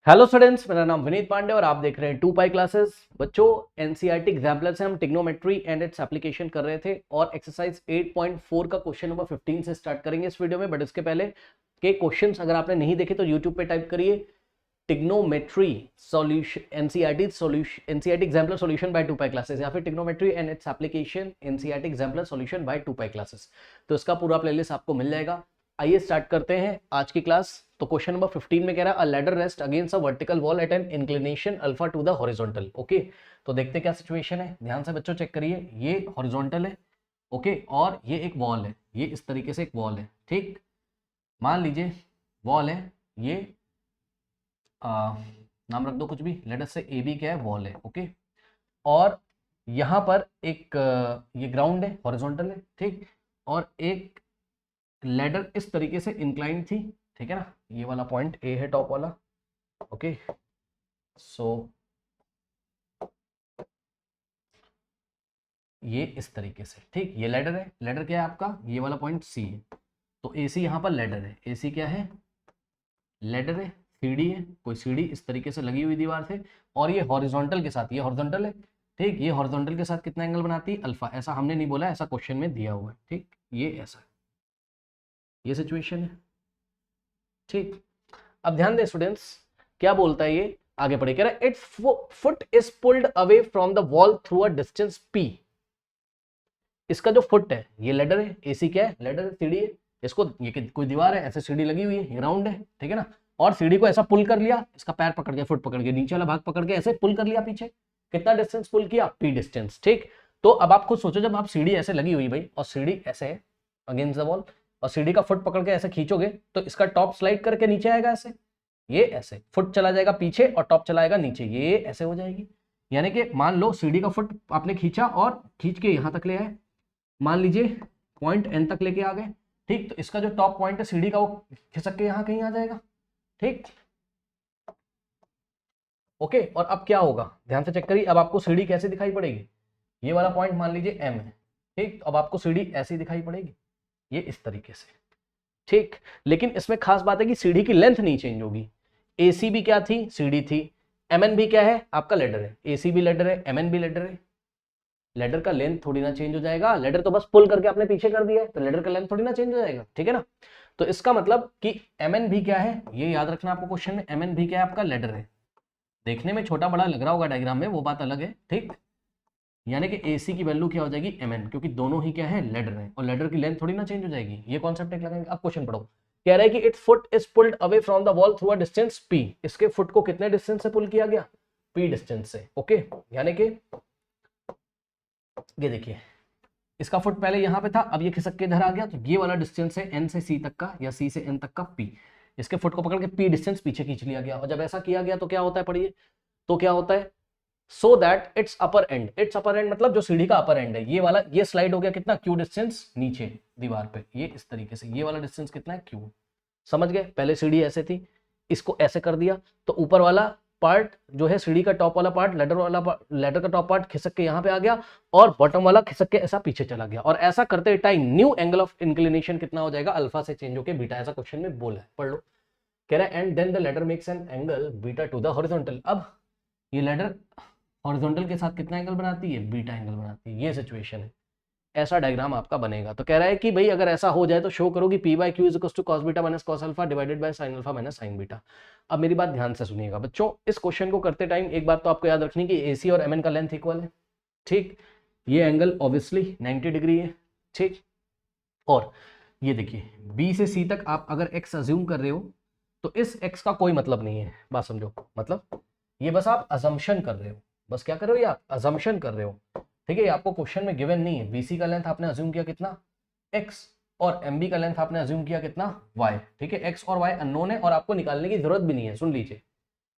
Hello students, मेरा नाम विनीत पांडे और आप देख रहे हैं 2 पाई क्लासेस। बच्चों, एनसीईआरटी एग्जाम्पलर से हम ट्रिग्नोमेट्री एंड इट्स एप्लीकेशन कर रहे थे और एक्सरसाइज 8.4 का क्वेश्चन नंबर 15 से स्टार्ट करेंगे इस वीडियो में। बट इसके पहले के क्वेश्चंस अगर आपने नहीं देखे तो यूट्यूब पे टाइप करिए trigonometry solution NCERT exemplar solution bye 2 pi classes या फिर trigonometry and its application NCERT exemplar solution bye 2 pi classes. तो इसका पूरा प्लेलिस्ट आपको मिल जाएगा। आइए स्टार्ट करते हैं आज की क्लास। तो क्वेश्चन नंबर 15 में कह रहा है अ ladder rest against a vertical wall at N inclination alpha two the horizontal. Okay, तो देखते हैं क्या सिचुएशन है। ध्यान से बच्चों चेक करिए, ये हॉरिजॉन्टल है, ओके, और ये एक वॉल है, ये इस तरीके से एक वॉल है। ठीक, मान लीजिए वॉल है ये, नाम रख दो कुछ भी, लेट अस से ए बी क्या है, वॉल है, ओके। और यहाँ पर एक ये ग्राउंड है, हॉरिजॉन्टल है, ठीक, और एक लेडर इस तरीके से इंक्लाइन थी, ठीक है ना। ये वाला पॉइंट ए है, टॉप वाला, ओके। सो ये इस तरीके से, ठीक, ये लेडर है। लेडर क्या है आपका, ये वाला पॉइंट सी है। तो ए सी यहाँ पर लेडर है, ए सी क्या है, लेडर है। सीढ़ी है, कोई सीढ़ी इस तरीके से लगी हुई दीवार से, और ये हॉरिजॉन्टल के साथ, ये हॉरिजॉन्टल है, ठीक, ये हॉरिजॉन्टल के साथ कितना एंगल बनाती है, अल्फा। ऐसा हमने नहीं बोला, ऐसा क्वेश्चन में दिया हुआ है, ठीक, ये ऐसा है, ये सिचुएशन है, ठीक। अब ध्यान दें स्टूडेंट्स, क्या बोलता है ये, आगे पढ़े, कह रहा है it's foot is pulled away from the wall through a distance P. इसका जो फुट है, ये लेडर है, एसी क्या है, लेडर है, सीढ़ी है। इसको, ये कोई दीवार है, ऐसे सीढ़ी लगी हुई है, ग्राउंड है, ठीक है ना। और सीढ़ी को ऐसा पुल कर लिया, इसका पैर पकड़ के, फुट पकड़ के, नीचे वाला भाग पकड़ के ऐसे पुल कर लिया पीछे। कितना डिस्टेंस पुल किया, पी डिस्टेंस, ठीक। तो अब आप खुद सोचो, जब आप सीढ़ी ऐसे लगी हुई भाई, और सीढ़ी ऐसे है अगेंस्ट द वॉल, और सीढ़ी का फुट पकड़ के ऐसे खींचोगे तो इसका टॉप स्लाइड करके नीचे आएगा ऐसे, ये ऐसे फुट चला जाएगा पीछे और टॉप चलाएगा नीचे, ये ऐसे हो जाएगी। यानी कि मान लो सीढ़ी का फुट आपने खींचा और खींच के यहां तक ले आए, मान लीजिए पॉइंट एन तक लेके आ गए, ठीक। तो इसका जो टॉप पॉइंट है सीढ़ी का, वो खिसक के यहां कहीं आ जाएगा, ठीक, ओके। और अब क्या होगा, ध्यान से चेक करिए, अब आपको सीढ़ी कैसे दिखाई पड़ेगी, ये वाला पॉइंट मान लीजिए एम है, ठीक। अब आपको सीढ़ी ऐसी दिखाई पड़ेगी, ये इस तरीके से, ठीक। लेकिन इसमें खास बात है कि सीढ़ी की लेंथ नहीं चेंज होगी। एसी भी क्या थी, सीढ़ी थी। एमएन भी क्या है, आपका लेडर है। एसी भी लेडर है, एमएन भी लेडर है। लेडर का लेंथ थोड़ी ना चेंज हो जाएगा, लेडर तो बस पुल करके आपने पीछे कर दिया है, तो लेडर का लेंथ थोड़ी ना चेंज हो जाएगा, ठीक है ना। तो इसका मतलब कि एमएन भी क्या है, ये याद रखना आपको क्वेश्चन में, एमएन भी क्या है, आपका लेडर है। देखने में छोटा बड़ा लग रहा होगा डायग्राम में, वो बात अलग है, ठीक। यानी कि एसी की वैल्यू क्या हो जाएगी, एमएन, क्योंकि दोनों ही क्या है, लेडर है, और लेडर की लेंथ थोड़ी ना चेंज हो जाएगी। ये कॉन्सेप्ट एक लगाएंगे। अब क्वेश्चन पढ़ो, कह रहा है कि it's foot is pulled away from the wall through a distance P. इसके फुट को कितने डिस्टेंस से पुल किया गया, पी डिस्टेंस से, ओके। यानी कि ये देखिए, इसका फुट पहले यहां पे था, अब ये खिसक के इधर आ गया, तो ये वाला डिस्टेंस है एन से सी तक का, या सी से एन तक का पी। इसके फुट को पकड़ के पी डिस्टेंस पीछे खींच लिया गया, और जब ऐसा किया गया तो क्या होता है, पढ़िए, तो क्या होता है, so that it's upper and, its upper and मतलब जो सीढ़ी का अपर एंड है, ये वाला, ये स्लाइड हो गया कितना, क्यू डिस्टेंस नीचे दीवार पे, ये इस तरीके से, ये वाला डिस्टेंस कितना है, क्यू। समझ गए, पहले सीढ़ी ऐसे थी, इसको ऐसे कर दिया, तो ऊपर वाला पार्ट जो है सीढ़ी का टॉप वाला पार्ट, लेडर वाला लेडर का टॉप पार्ट खिसक के यहाँ पे आ गया, और बॉटम वाला खिसक के ऐसा पीछे चला गया। और ऐसा करते time new angle of inclination कितना हो जाएगा, अल्फा से चेंज होकर बीटा, ऐसा क्वेश्चन में बोला है, पढ़ लो। कह रहा है and then the ladder makes an angle beta to the horizontal. अब ये लेडर हॉरिजॉन्टल के साथ कितना एंगल बनाती है, बीटा एंगल बनाती है, ये सिचुएशन है। ऐसा डायग्राम आपका बनेगा। तो कह रहा है कि भाई अगर ऐसा हो जाए तो शो करो कि P by Q is to cos beta minus cos alpha divided by sine alpha minus sine beta. अब मेरी बात ध्यान से सुनिएगा बच्चों, इस क्वेश्चन को करते टाइम एक बात तो आपको याद रखनी कि एसी और एमएन का लेंथ इक्वल है, ठीक। ये एंगल ऑब्वियसली 90 डिग्री है, ठीक। और ये देखिए, बी से सी तक आप अगर एक्स अज्यूम कर रहे हो तो इस एक्स का कोई मतलब नहीं है, बात समझो, मतलब ये बस आप अजम्पशन कर रहे हो, बस क्या कर रहे हो, ये आप अजम्पशन कर रहे हो, ठीक है। आपको क्वेश्चन में गिवन नहीं है। बीसी का लेंथ आपने अज्यूम किया कितना, एक्स, और एमबी का लेंथ आपने अज्यूम किया कितना, वाई, ठीक है। एक्स और वाई अननोन है और आपको निकालने की जरूरत भी नहीं है। सुन लीजिए,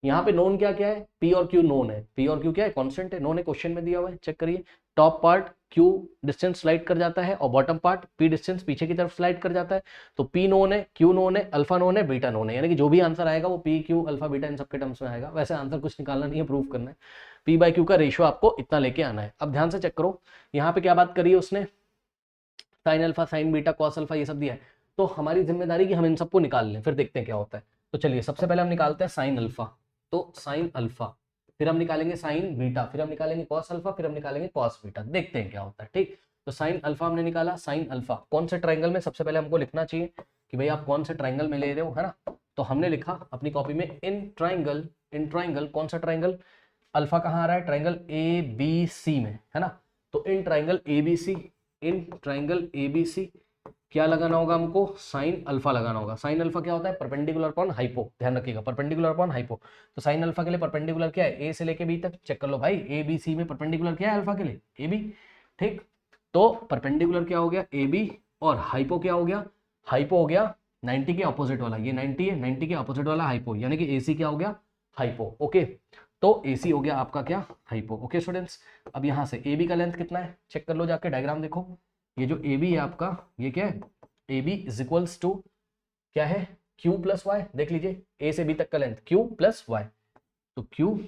यहाँ पे नोन क्या क्या है, पी और क्यू नोन है, पी और क्यू क्या है, कांस्टेंट है, नोन है, क्वेश्चन में दिया हुआ है, चेक करिए। Top part Q distance slide कर जाता है और बॉटम पार्ट पी डिस्टेंस पीछे की तरफ स्लाइड कर जाता है। तो पी नोन है, क्यू नोन है, अल्फा नोन है, बीटा नोन है, यानी कि जो भी आंसर आएगा वो पी क्यू अल्फा बीटा इन सबके टर्म्स में आएगा। वैसे आंसर कुछ निकालना नहीं है, प्रूव करना है। पी बाई क्यू का रेशियो आपको इतना लेके आना है। अब ध्यान से चेक करो, यहाँ पे क्या बात करी है उसने, sine alpha sign beta cos alpha ये सब दिया है, तो हमारी जिम्मेदारी कि हम इन सबको निकाल लें, फिर देखते हैं क्या होता है। तो चलिए सबसे पहले हम निकालते हैं साइन अल्फा, तो साइन अल्फा, फिर हम निकालेंगे साइन बीटा, फिर हम निकालेंगे कॉस अल्फा, फिर हम निकालेंगे कॉस बीटा, देखते हैं क्या होता है। ठीक, तो साइन अल्फा हमने निकाला। साइन अल्फा कौन से ट्राइंगल में, सबसे पहले हमको लिखना चाहिए कि भाई आप कौन से ट्राइंगल में ले रहे हो, है ना। तो हमने लिखा अपनी कॉपी में इन ट्राइंगल कौन सा ट्राइंगल, अल्फा कहाँ आ रहा है, ट्राइंगल ए बी सी में, है ना। तो इन ट्राइंगल ए बी सी क्या लगाना होगा हमको, साइन अल्फा लगाना होगा। साइन अल्फा क्या होता है, परपेंडिकुलर अपॉन हाइपो, ध्यान रखिएगा, परपेंडिकुलर अपॉन हाइपो। तो साइन अल्फा के लिए परपेंडिकुलर क्या है, ए से लेके बी तक, चेक कर लो भाई, ए बी सी में परपेंडिकुलर क्या है अल्फा के लिए, ए बी। ठीक, तो परपेंडिकुलर क्या हो गया, ए बी, और हाइपो क्या हो गया, हाइपो हो गया 90 के अपोजिट वाला, ये 90 है, 90 के अपोजिट वाला हाइपो, यानी कि एसी क्या हो गया, हाइपो। ओके, तो एसी हो गया आपका क्या, हाइपो। ओके स्टूडेंट्स, अब यहाँ से ए बी का लेंथ कितना है, चेक कर लो जाके, डायग्राम देखो। ये जो ए बी है आपका, ये क्या है, A B is equals to क्या है, क्यू प्लस वाई। देख लीजिए, ए से बी तक का लेंथ क्यू प्लस वाई, तो क्यू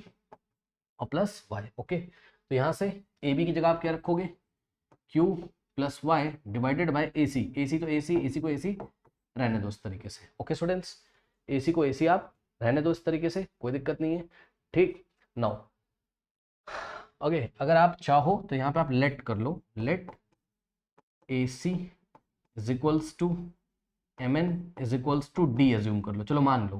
और प्लस वाई। ओके, तो यहाँ से ए बी की जगह आप क्या रखोगे, Q plus Y divided by A C. A C तो ए सी को ए सी रहने दो इस तरीके से। ओके स्टूडेंट्स, ए सी को ए सी आप रहने दो इस तरीके से, कोई दिक्कत नहीं है। ठीक, नाउ ओके, अगर आप चाहो तो यहाँ पे आप लेट कर लो, let A C is equals to M N is equals to D assume कर लो। चलो मान लो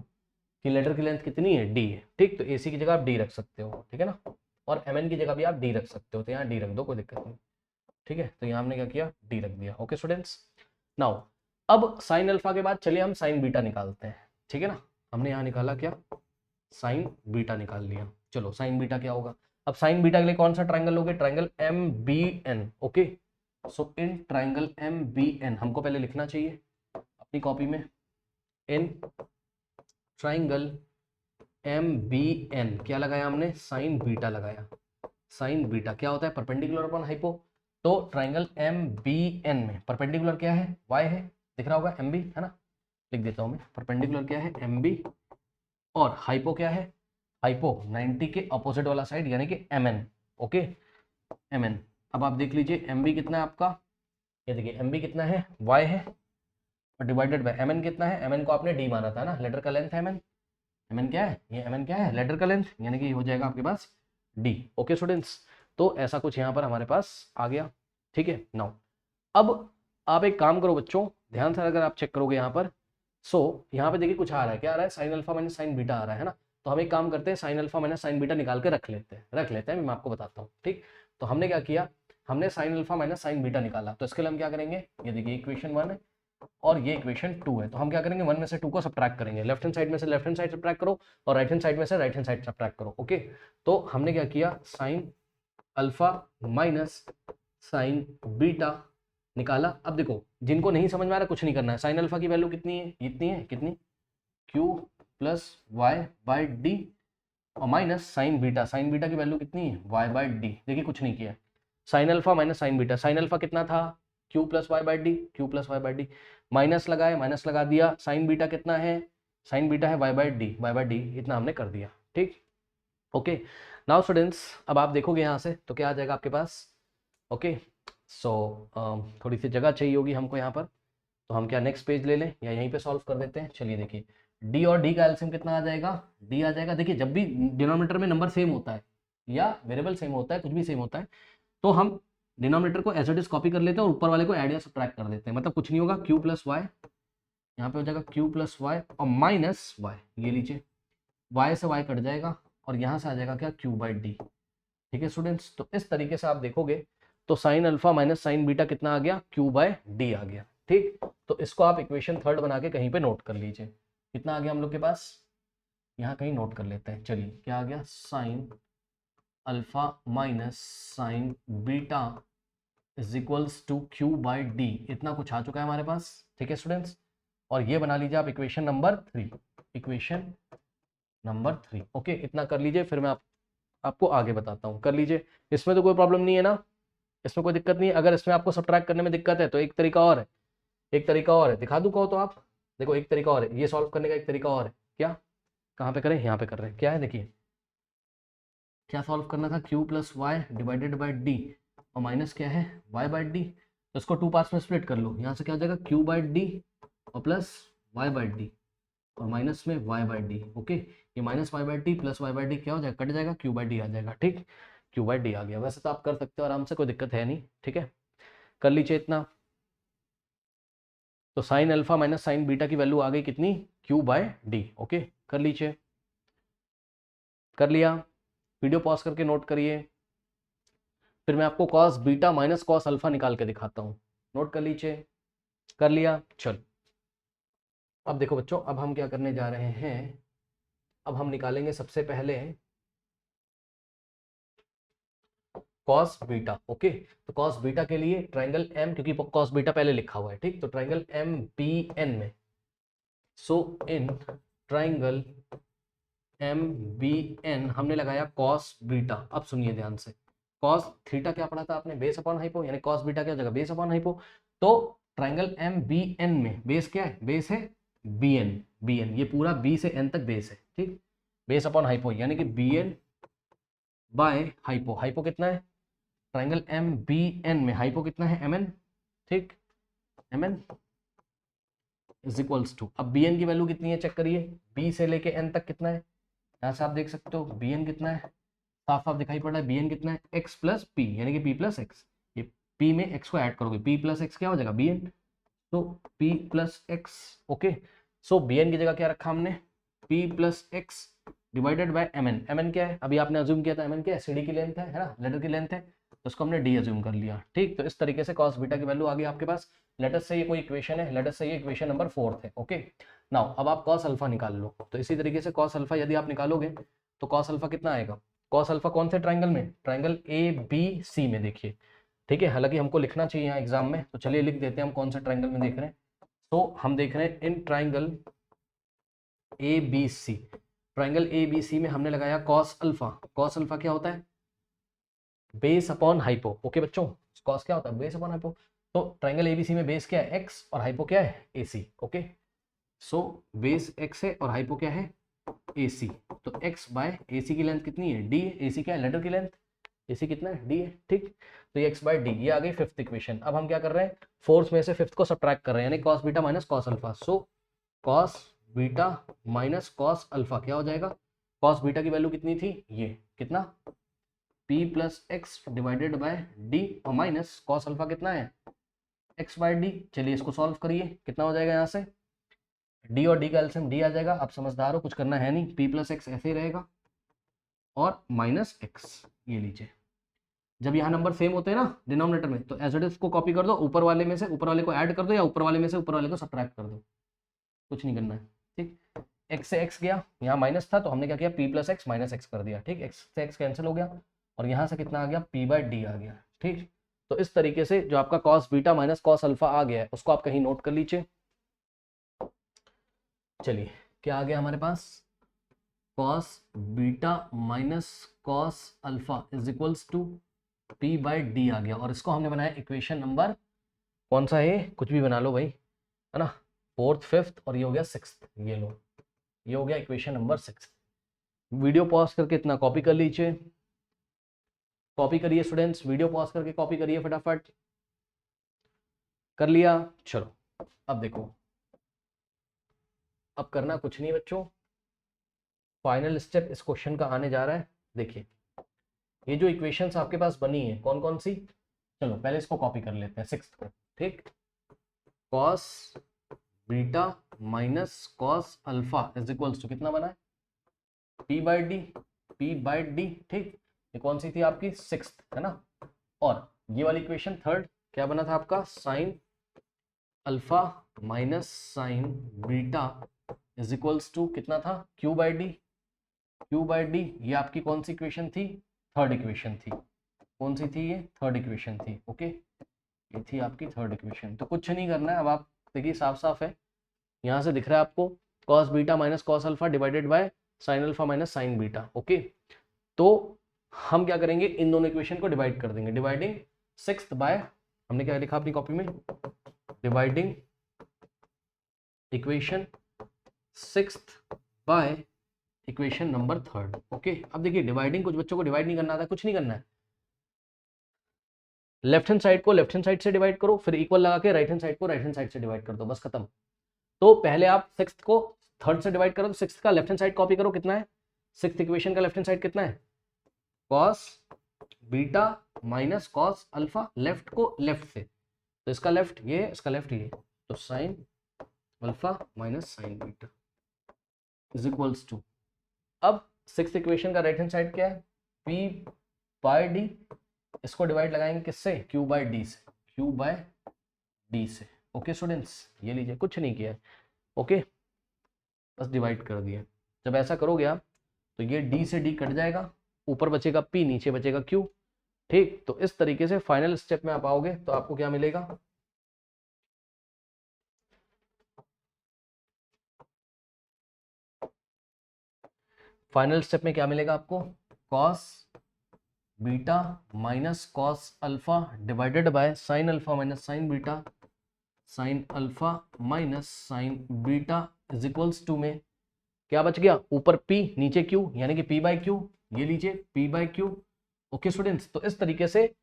कि लेटर की लेंथ कितनी है, डी है। ठीक, तो ए सी की जगह आप डी रख सकते हो, ठीक है ना, और एम एन की जगह भी आप डी रख सकते हो, तो यहाँ डी रख दो, कोई दिक्कत नहीं। ठीक है, तो यहाँ हमने क्या किया, डी रख दिया। ओके स्टूडेंट्स, नाउ अब साइन अल्फा के बाद चलिए हम साइन बीटा निकालते हैं। ठीक है ना, हमने यहाँ निकाला क्या, साइन बीटा निकाल लिया। चलो साइन बीटा क्या होगा, अब साइन बीटा के लिए कौन सा ट्राइंगल लोगे, triangle M B N. Okay, so in triangle M B N हमको पहले लिखना चाहिए अपनी कॉपी में, in triangle M B N क्या लगाया हमने, साइन बीटा लगाया। साइन बीटा क्या होता है, परपेंडिकुलर अपॉन हाइपो। तो ट्राइंगल एम बी एन में परपेंडिकुलर क्या है, वाई है, दिख रहा होगा एम बी, है ना, लिख देता हूं मैं, परपेंडिकुलर क्या है, एम बी, और हाइपो क्या है, हाइपो 90 के अपोजिट वाला साइड, यानी कि M N. Okay, M N. अब आप देख लीजिए एम बी कितना है आपका, ये देखिए एम बी कितना है, वाई है, और डिवाइडेड बाय एम एन कितना है, एम एन को आपने डी माना था ना, लेटर का लेंथ है एम एन, एम एन क्या है, ये एम एन क्या है, लेटर का लेंथ, यानी कि हो जाएगा आपके पास डी। ओके स्टूडेंट्स, तो ऐसा कुछ यहाँ पर हमारे पास आ गया। ठीक है, नाउ अब आप एक काम करो बच्चों, ध्यान से अगर आप चेक करोगे यहाँ पर, यहाँ पे देखिए कुछ आ रहा है, क्या आ रहा है, sine alpha minus sine beta आ रहा है ना। तो हम एक काम करते हैं, sine alpha minus sine beta निकाल के रख लेते हैं, मैं आपको बताता हूँ। ठीक, तो हमने क्या किया, हमने sign alpha minus sine beta निकाला, तो इसके लिए हम क्या करेंगे, ये देखिए इक्वेशन 1 है और ये इक्वेशन 2 है, तो हम क्या करेंगे, 1 में से 2 को सब्ट्रैक्ट करेंगे, लेफ्ट हैंड साइड में से लेफ्ट हैंड साइड सब्ट्रैक्ट करो, और राइट हैंड साइड में से राइट हैंड साइड सब्ट्रैक्ट करो। ओके, तो हमने क्या किया, sine alpha minus sine beta निकाला। अब देखो जिनको नहीं समझ में आ रहा, कुछ नहीं करना है, साइन अल्फा की वैल्यू कितनी है, इतनी है, कितनी, Q plus Y by D, और माइनस साइन बीटा की वैल्यू कितनी है, वाई बाई डी। देखिए कुछ नहीं किया, sine alpha minus sine beta, sine alpha कितना था, Q plus Y by D, Q plus Y by D, minus लगाए, माइनस लगा दिया, साइन बीटा कितना है, साइन बीटा है वाई बाई डी, इतना हमने कर दिया। ठीक, ओके, नाउ स्टूडेंट्स अब आप देखोगे यहाँ से तो क्या आ जाएगा आपके पास। ओके, सो थोड़ी सी जगह चाहिए होगी हमको यहाँ पर, तो हम क्या नेक्स्ट पेज ले लें या यहीं पे सॉल्व कर देते हैं। चलिए देखिए, डी और डी का एलसीएम कितना आ जाएगा, डी आ जाएगा। देखिए जब भी डिनोमिनेटर में नंबर सेम होता है या वेरिएबल सेम होता है, कुछ भी सेम होता है, तो हम डिनोमिनेटर को एज इट इज कॉपी कर लेते हैं और ऊपर वाले को ऐड या सब्ट्रैक्ट कर देते हैं। मतलब कुछ नहीं होगा, क्यू प्लस वाई, यहाँ पे हो जाएगा क्यू प्लस वाई और माइनस वाई, ये लीजिए वाई से वाई कट जाएगा और यहाँ से आ जाएगा क्या, क्यू बाई डी। ठीक है स्टूडेंट्स, तो इस तरीके से आप देखोगे तो sine alpha minus sine beta कितना आ गया, क्यू बाय डी आ गया। ठीक, तो इसको आप इक्वेशन 3 बना के कहीं पे नोट कर लीजिए, कितना आ गया हम लोग के पास, यहाँ कहीं नोट कर लेते हैं। चलिए क्या आ गया, sine alpha minus sine beta is equals to Q by D, इतना कुछ आ चुका है हमारे पास। ठीक है स्टूडेंट्स, और ये बना लीजिए आप equation number 3, equation number 3। Okay, इतना कर लीजिए, फिर मैं आपको आगे बताता हूँ, कर लीजिए। इसमें तो कोई प्रॉब्लम नहीं है ना, इसमें कोई दिक्कत नहीं है। अगर इसमें आपको सब्ट्रैक्ट करने में दिक्कत है तो एक तरीका और है, दिखा दूँ कहो तो आप देखो, एक तरीका और है ये सॉल्व करने का, एक तरीका और है। क्या, कहाँ पे करें, यहाँ पे कर रहे हैं, क्या है देखिए, क्या सॉल्व करना था, Q plus Y divided by D और माइनस क्या है, वाई बाई डी। तो इसको 2 पार्ट्स में स्प्लिट कर लो, यहाँ से क्या आ जाएगा, क्यू बाई डी और प्लस वाई बाई डी। और माइनस में वाई बाई डी। ओके, ये minus Y by T plus Y by D क्या हो जाएगा, कट जाएगा, क्यू बाई डी आ जाएगा। ठीक, क्यू बाई डी आ गया। वैसे तो आप कर सकते हो आराम से, कोई दिक्कत है नहीं। ठीक है, कर लीजिए इतना। तो sine alpha minus sine beta की वैल्यू आ गई कितनी, क्यू बाय डी। ओके, कर लीजिए। कर लिया, वीडियो पॉज करके नोट करिए, फिर मैं आपको cos beta minus cos alpha निकाल के दिखाता हूँ। नोट कर लीजिए। कर लिया, चल। अब देखो बच्चों, अब हम क्या करने जा रहे हैं, अब हम निकालेंगे सबसे पहले कॉस बीटा। ओके, तो कॉस बीटा के लिए ट्राइंगल एम, क्योंकि कॉस बीटा पहले लिखा हुआ है। ठीक, तो ट्राइंगल एम बी एन में, so in triangle M B N हमने लगाया कॉस बीटा। अब सुनिए ध्यान से, कॉस थीटा क्या पढ़ा था आपने, बेस अपॉन हाइपो, यानी कॉस बीटा क्या जगह, बेस अपॉन हाइपो। तो ट्राइंगल एम बी एन में बेस क्या है, बेस है बी एन। बी एन ये पूरा बी से एन तक बेस है। ठीक, बेस अपॉन हाइपो यानी कि B N by hypo. Hypo कितना है, ट्राइंगल एम बी एन में हाइपो कितना है, एम एन। ठीक, M N is equals to, अब बी एन की वैल्यू कितनी है चेक करिए, बी से लेके एन तक कितना है, यहाँ से आप देख सकते हो बी एन कितना है, साफ साफ दिखाई पड़ रहा है। बी एन कितना है, एक्स प्लस पी, यानी कि पी प्लस एक्स। ये पी में एक्स को ऐड करोगे, पी प्लस एक्स क्या हो जाएगा, बी एन। तो P plus X. Okay, so B N की जगह क्या रखा हमने, P plus X divided by M N. M N क्या है, अभी आपने अज्यूम किया था एम एन क्या है, सीडी की लेंथ है ना, लेटर की लेंथ है, तो उसको हमने डी अज्यूम कर लिया। ठीक, तो इस तरीके से कॉस बीटा की वैल्यू आ गई आपके पास। लेटर से ये कोई इक्वेशन है, लेटर से ये इक्वेशन नंबर 4 है। ओके, नाउ अब आप कॉस अल्फा निकाल लो। तो इसी तरीके से कॉस अल्फा यदि आप निकालोगे तो कॉस अल्फा कितना आएगा, कॉस अल्फा कौन से ट्राइंगल में, ट्राइंगल ए बी सी में देखिए। ठीक है, हालांकि हमको लिखना चाहिए यहाँ एग्जाम में, तो चलिए लिख देते हैं हम कौन से ट्राइंगल में देख रहे हैं। तो हम देख रहे हैं in triangle A B C, triangle A B C में हमने लगाया कॉस अल्फा। कॉस अल्फा क्या होता है, बेस अपॉन हाइपो। ओके बच्चों, कॉस क्या होता है, बेस अपॉन हाइपो। तो ट्राइंगल एबीसी में बेस क्या है, एक्स, और हाइपो क्या है, AC. Okay, so base x है और हाइपो क्या है, एसी। तो एक्स बाय एसी की लेंथ कितनी है, डी। एसी क्या है, लेटर की लेंथ, एसी कितना है, डी है। ठीक, तो ये एक्स बाय डी, ये आ गई फिफ्थ इक्वेशन। अब हम क्या कर रहे हैं, फोर्थ में से फिफ्थ को सब्ट्रैक्ट कर रहे हैं, यानी cos beta minus cos alpha. So cos beta minus cos alpha क्या हो जाएगा, कॉस बीटा की वैल्यू कितनी थी, ये कितना, P plus X divided bye D, और माइनस कॉस अल्फा कितना है, एक्स बाय डी। चलिए इसको सॉल्व करिए, कितना हो जाएगा, यहाँ से डी और डी का एलसीएम डी आ जाएगा। आप समझदार हो, कुछ करना है नहीं, पी प्लस एक्स ऐसे ही रहेगा और माइनस एक्स, ये लीजिए। जब यहाँ नंबर सेम होते हैं ना डिनोमिनेटर में, तो एज इट इज को कॉपी कर दो, ऊपर वाले में से ऊपर वाले को ऐड कर दो, या ऊपर वाले में से ऊपर वाले को सब्ट्रैक्ट कर दो, कुछ नहीं करना है। ठीक, एक्स से एक्स गया, यहाँ माइनस था तो हमने क्या किया, P plus x minus x कर दिया। ठीक, एक्स से एक्स कैंसिल हो गया, और यहाँ से कितना आ गया, पी बाय डी आ गया। ठीक, तो इस तरीके से जो आपका cos beta minus cos alpha आ गया है, उसको आप कहीं नोट कर लीजिए। चलिए क्या आ गया हमारे पास, cos beta minus cos alpha is equals to P by D आ गया, और इसको हमने बनाया इक्वेशन नंबर कौन सा है, कुछ भी बना लो भाई, है ना, फोर्थ फिफ्थ, और ये हो गया सिक्स्थ। ये लो, ये हो गया इक्वेशन नंबर 6। वीडियो पॉज करके इतना कॉपी कर लीजिए, कॉपी करिए स्टूडेंट्स, वीडियो पॉज करके कॉपी करिए फटाफट। कर लिया, चलो अब देखो, अब करना कुछ नहीं बच्चों, फाइनल स्टेप इस क्वेश्चन का आने जा रहा है। देखिए ये जो इक्वेशंस आपके पास बनी है कौन कौन सी, चलो पहले इसको कॉपी कर लेते हैं, सिक्स्थ को। ठीक, cos beta minus cos alpha is equals to कितना बना है, P by D, P by D. ठीक, ये कौन सी थी आपकी, सिक्स्थ, है ना। और ये वाली इक्वेशन थर्ड क्या बना था आपका, sine alpha minus sine beta is equals to कितना था, Q by D, Q by D. ये आपकी कौन सी इक्वेशन थी, थर्ड इक्वेशन थी। कौन सी थी ये, थर्ड इक्वेशन थी। ओके, ये थी आपकी थर्ड इक्वेशन। तो कुछ नहीं करना है, अब आप देखिए साफ साफ है, यहाँ से दिख रहा है आपको cos beta minus cos alpha divided by sine alpha minus sine beta. Okay, तो हम क्या करेंगे, इन दोनों इक्वेशन को डिवाइड कर देंगे, डिवाइडिंग सिक्स्थ बाय, हमने क्या लिखा अपनी कॉपी में, dividing equation sixth by equation number third. Okay, अब देखिए डिवाइडिंग, कुछ बच्चों को डिवाइड नहीं करना आता, कुछ नहीं करना है, लेफ्ट हैंड साइड को लेफ्ट हैंड साइड से डिवाइड करो, फिर इक्वल लगा के राइट हैंड साइड को राइट हैंड साइड से डिवाइड कर दो, बस खत्म। तो पहले आप सिक्स्थ को थर्ड से डिवाइड करो तो सिक्स का लेफ्ट हैंड साइड कॉपी करो, कितना है, सिक्स इक्वेशन का लेफ्ट हैंड साइड कितना है, cos beta minus cos alpha, left को लेफ्ट से, तो इसका लेफ्ट ये, इसका लेफ्ट ये, तो sine alpha minus sine beta is equals to, अब सिक्स इक्वेशन का राइट हैंड साइड क्या है, पी बाय डी, इसको डिवाइड लगाएंगे किससे, क्यू बाय डी से, क्यू बाय डी से। ओके स्टूडेंट्स, ये लीजिए, कुछ नहीं किया है, ओके, बस डिवाइड कर दिया। जब ऐसा करोगे आप तो ये डी से डी कट जाएगा, ऊपर बचेगा पी, नीचे बचेगा क्यू, ठीक। तो इस तरीके से फाइनल स्टेप में आप आओगे तो आपको क्या मिलेगा, फाइनल स्टेप में क्या मिलेगा आपको, cos beta minus cos alpha divided by sine alpha minus sine beta, sine alpha minus sine beta is equals to में क्या बच गया, ऊपर P नीचे Q, यानी कि P बाई क्यू, ये लीजिए P by Q. Okay students, तो इस तरीके से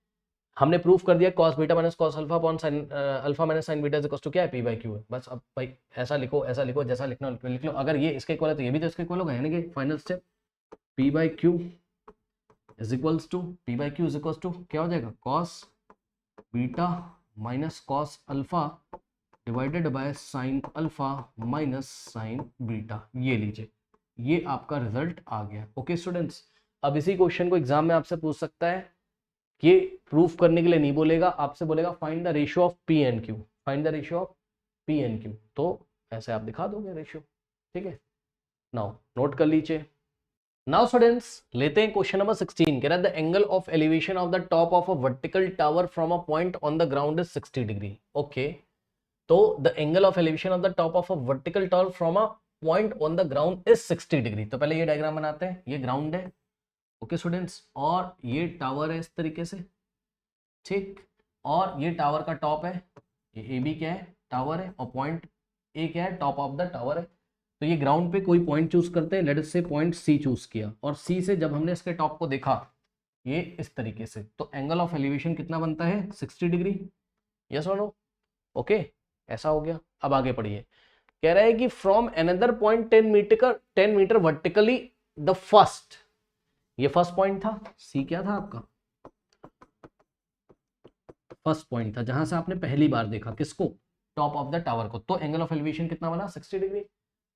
हमने प्रूफ कर दिया cos beta minus cos alpha upon sine alpha minus sine beta is equals to क्या है, P बाई क्यू है। बस अब भाई ऐसा लिखो जैसा लिखना लिख लो, अगर ये इसके इक्वल है तो ये भी तो इसके इक्वल होगा, यानी कि final step P by Q is equals to, P by Q is equals to क्या हो जाएगा, cos beta minus cos alpha divided by sine alpha minus sine beta, ये लीजिए, ये आपका रिजल्ट आ गया। ओके स्टूडेंट्स, अब इसी क्वेश्चन को एग्जाम में आपसे पूछ सकता है, ये प्रूफ करने के लिए नहीं बोलेगा, आपसे बोलेगा find the ratio of P and Q, find the ratio of P and Q, तो ऐसे आप दिखा दोगे रेशियो, ठीक है। नाउ नोट कर लीजिए। नाउ स्टूडेंट्स, लेते हैं क्वेश्चन नंबर 16, कह रहा है the angle of elevation of the top of a vertical tower from a point on the ground is 60 degree. Okay, तो the angle of elevation of the top of a vertical tower from a point on the ground is 60 degree. तो पहले ये diagram बनाते हैं, ये ground है, okay students, और ये टावर है इस तरीके से, ठीक, और ये टावर का टॉप है, ये ए बी क्या है, टावर है, और पॉइंट ए क्या है, टॉप ऑफ द टावर है। तो ये ग्राउंड पे कोई पॉइंट चूज करते हैं, लेट अस से पॉइंट सी चूज किया, और सी से जब हमने इसके टॉप को देखा ये इस तरीके से, तो एंगल ऑफ एलिवेशन कितना बनता है, 60 डिग्री, यस और नो, ओके, ऐसा हो गया। अब आगे पढ़िए, कह रहा है कि from another point 10 metre vertically the first, ये फर्स्ट पॉइंट था, सी क्या था आपका, फर्स्ट पॉइंट था जहां से आपने पहली बार देखा किसको, टॉप ऑफ द टावर को, तो एंगल ऑफ एलिवेशन कितना बना, 60 डिग्री।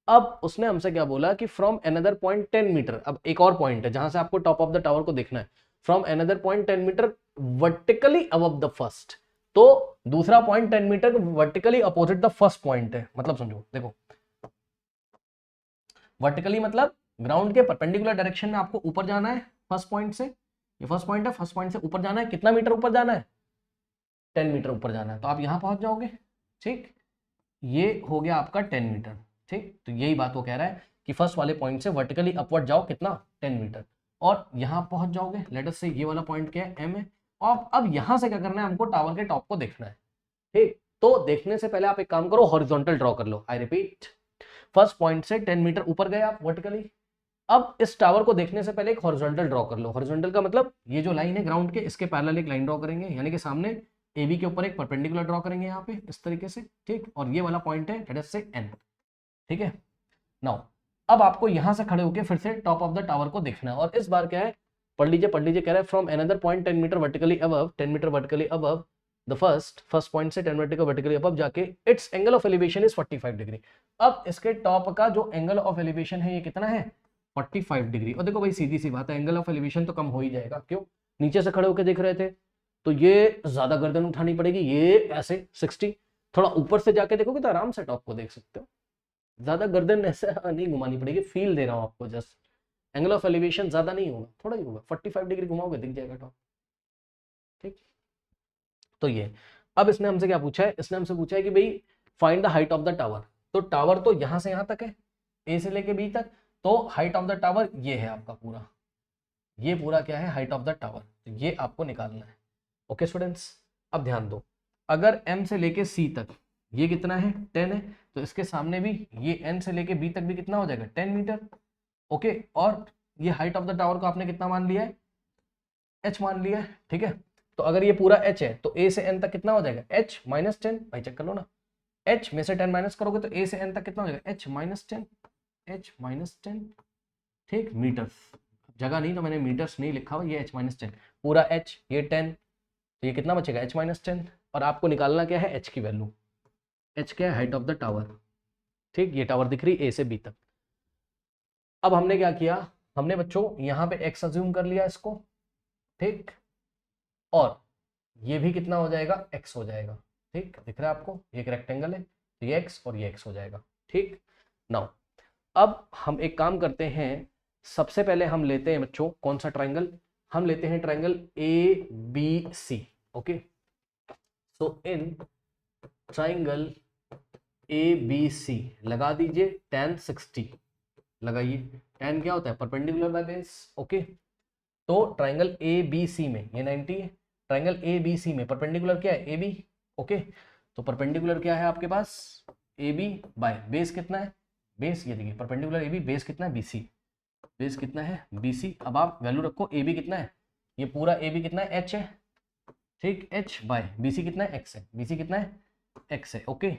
अब उसने हमसे क्या बोला कि फ्रॉम अनदर पॉइंट 10 मीटर, अब एक और पॉइंट है जहां से आपको टॉप ऑफ द टावर को देखना है, from another point 10 metre vertically above the first, तो दूसरा point 10 metre vertically opposite the first point है। मतलब समझो, देखो वर्टिकली मतलब ग्राउंड के परपेंडिकुलर डायरेक्शन में आपको ऊपर जाना है फर्स्ट पॉइंट से, ये फर्स्ट पॉइंट है, फर्स्ट पॉइंट से ऊपर जाना है, कितना मीटर ऊपर जाना है, 10 मीटर ऊपर जाना है, तो आप यहां पहुंच जाओगे, ठीक, ये हो गया आपका 10 मीटर, ठीक। तो यही बात वो कह रहा है कि फर्स्ट वाले पॉइंट से वर्टिकली अपवर्ड जाओ कितना, 10 मीटर, और यहां पहुंच जाओगे, लेट अस से ये वाला पॉइंट क्या है, एम है, और अब यहां से क्या करना है, हमको टावर के टॉप को देखना है, ठीक। तो देखने से पहले आप एक काम करो, हॉरिजॉन्टल ड्रॉ कर लो, आई रिपीट, फर्स्ट पॉइंट से 10 मीटर ऊपर गए आप वर्टिकली, अब इस टावर को देखने से पहले एक हॉरिजॉन्टल ड्रॉ कर लो। हॉरिजॉन्टल का मतलब ये जो लाइन है ग्राउंड के, इसके पैरेलल एक लाइन ड्रॉ करेंगे, यानी कि सामने ए बी के ऊपर एक परपेंडिकुलर ड्रॉ करेंगे यहाँ पे इस तरीके से, ठीक, और ये वाला पॉइंट है लेट अस से एन, ठीक है। नाउ अब आपको यहां से खड़े होकर फिर से टॉप ऑफ द टावर को देखना है, और इस बार क्या है, पढ़ लीजिए, कह रहा है from another point 10 metre vertically above, 10 metre vertically above the first point से 10 मीटर वर्टिकली अबव जाके its angle of elevation is 45 degree. अब इसके टॉप का जो एंगल ऑफ एलिवेशन है ये कितना है, 45 डिग्री। और देखो भाई सीधी सी बात है, एंगल ऑफ एलिवेशन तो कम हो ही जाएगा, क्यों, नीचे से खड़े होकर देख रहे थे तो ये ज्यादा गर्दन उठानी पड़ेगी, ये ऐसे 60, थोड़ा ऊपर से जाके देखोगे तो आराम से टॉप को देख सकते हो, ज्यादा गर्दन ऐसे नहीं घुमानी पड़ेगी, फील दे रहा हूं आपको, जस्ट एंगल ऑफ एलिवेशन ज्यादा नहीं होगा, थोड़ा ही होगा, 45 डिग्री घुमाओगे दिख जाएगा टॉप, ठीक। तो ये अब इसने हमसे क्या पूछा है, इसने हमसे पूछा है कि भाई find the height of the tower, तो टावर तो यहां से यहां तक है, ए से लेके बी तक, तो हाइट ऑफ द टावर ये है आपका पूरा, ये पूरा क्या है, हाइट ऑफ द टावर, तो ये आपको निकालना है। ओके स्टूडेंट्स, अब ध्यान दो, अगर m से लेके c तक ये कितना है, 10 है, तो इसके सामने भी ये n से लेके b तक भी कितना हो जाएगा, 10 मीटर, ओके। और ये हाइट ऑफ द टावर को आपने कितना मान लिया है, h मान लिया है, ठीक है। तो अगर ये पूरा h है तो a से n तक कितना हो जाएगा, h माइनस 10, भाई चेक कर लो ना, h में से 10 माइनस करोगे तो a से n तक कितना हो जाएगा, h माइनस 10, h-10, ठीक, मीटर्स, जगह नहीं तो मैंने मीटर्स नहीं लिखा हुआ, ये h-10 पूरा h, ये 10, तो ये कितना बचेगा h-10, और आपको निकालना क्या है h की वैल्यू, h क्या है हाइट ऑफ द टावर, ठीक, ये टावर दिख रही ए से बी तक। अब हमने क्या किया, हमने बच्चों यहाँ पे x अज्यूम कर लिया इसको, ठीक, और ये भी कितना हो जाएगा x हो जाएगा, ठीक, दिख रहा है आपको, ये एक रेक्टेंगल है तो ये x और ये x हो जाएगा, ठीक। नाउ अब हम एक काम करते हैं, सबसे पहले हम लेते हैं बच्चों कौन सा ट्राइंगल, हम लेते हैं triangle ABC, okay. So in triangle ABC लगा दीजिए tan 60, लगाइए, tan क्या होता है परपेंडिकुलर बाय बेस, ओके। तो ट्राइंगल ABC में ये 90 है, ट्राइंगल ABC में परपेंडिकुलर क्या है AB, ओके। तो परपेंडिकुलर क्या है आपके पास AB बाय बेस कितना है, बेस ये देखिए परपेंडिकुलर AB, बेस कितना है BC, बेस कितना है BC। अब आप वैल्यू रखो AB कितना है, ये पूरा AB कितना है H है, ठीक, H बाय BC कितना है X है, BC कितना है X है, ओके।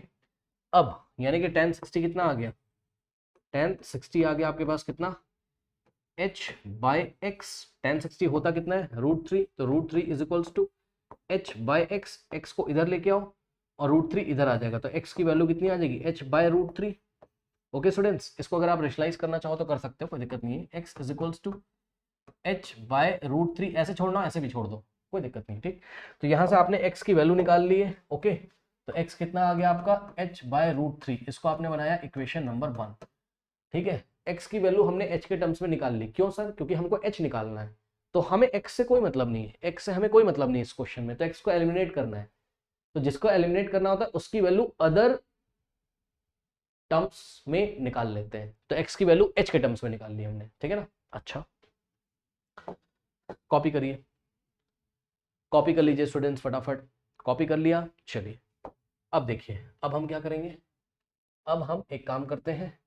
अब यानी कि tan 60 कितना आ गया, tan 60 आ गया आपके पास कितना h बाय x, tan 60 होता कितना है √3, तो √3 is equals to h by x, x को इधर लेके आओ और √3 इधर आ जाएगा, तो x की वैल्यू कितनी आ जाएगी h बाय √3, ओके स्टूडेंट्स। इसको अगर आप रेशनलाइज करना चाहो तो कर सकते हो, कोई दिक्कत नहीं है, x is equals to h by √3, ऐसे छोड़ना ऐसे भी छोड़ दो कोई दिक्कत नहीं, ठीक। तो यहाँ से आपने x की वैल्यू निकाल ली है, ओके। तो x कितना आ गया आपका h बाय √3, इसको आपने बनाया इक्वेशन नंबर 1, ठीक है। x की वैल्यू हमने h के टर्म्स में निकाल ली, क्यों सर, क्योंकि हमको h निकालना है, तो हमें x से कोई मतलब नहीं है, x से हमें कोई मतलब नहीं है इस क्वेश्चन में, तो x को एलिमिनेट करना है, तो जिसको एलिमिनेट करना होता है उसकी वैल्यू अदर टर्म्स में निकाल लेते हैं, तो x की वैल्यू h के टर्म्स में निकाल ली हमने, ठीक है ना। अच्छा कॉपी करिए, कॉपी कर लीजिए स्टूडेंट्स फटाफट, कॉपी कर लिया, चलिए अब देखिए, अब हम क्या करेंगे, अब हम एक काम करते हैं,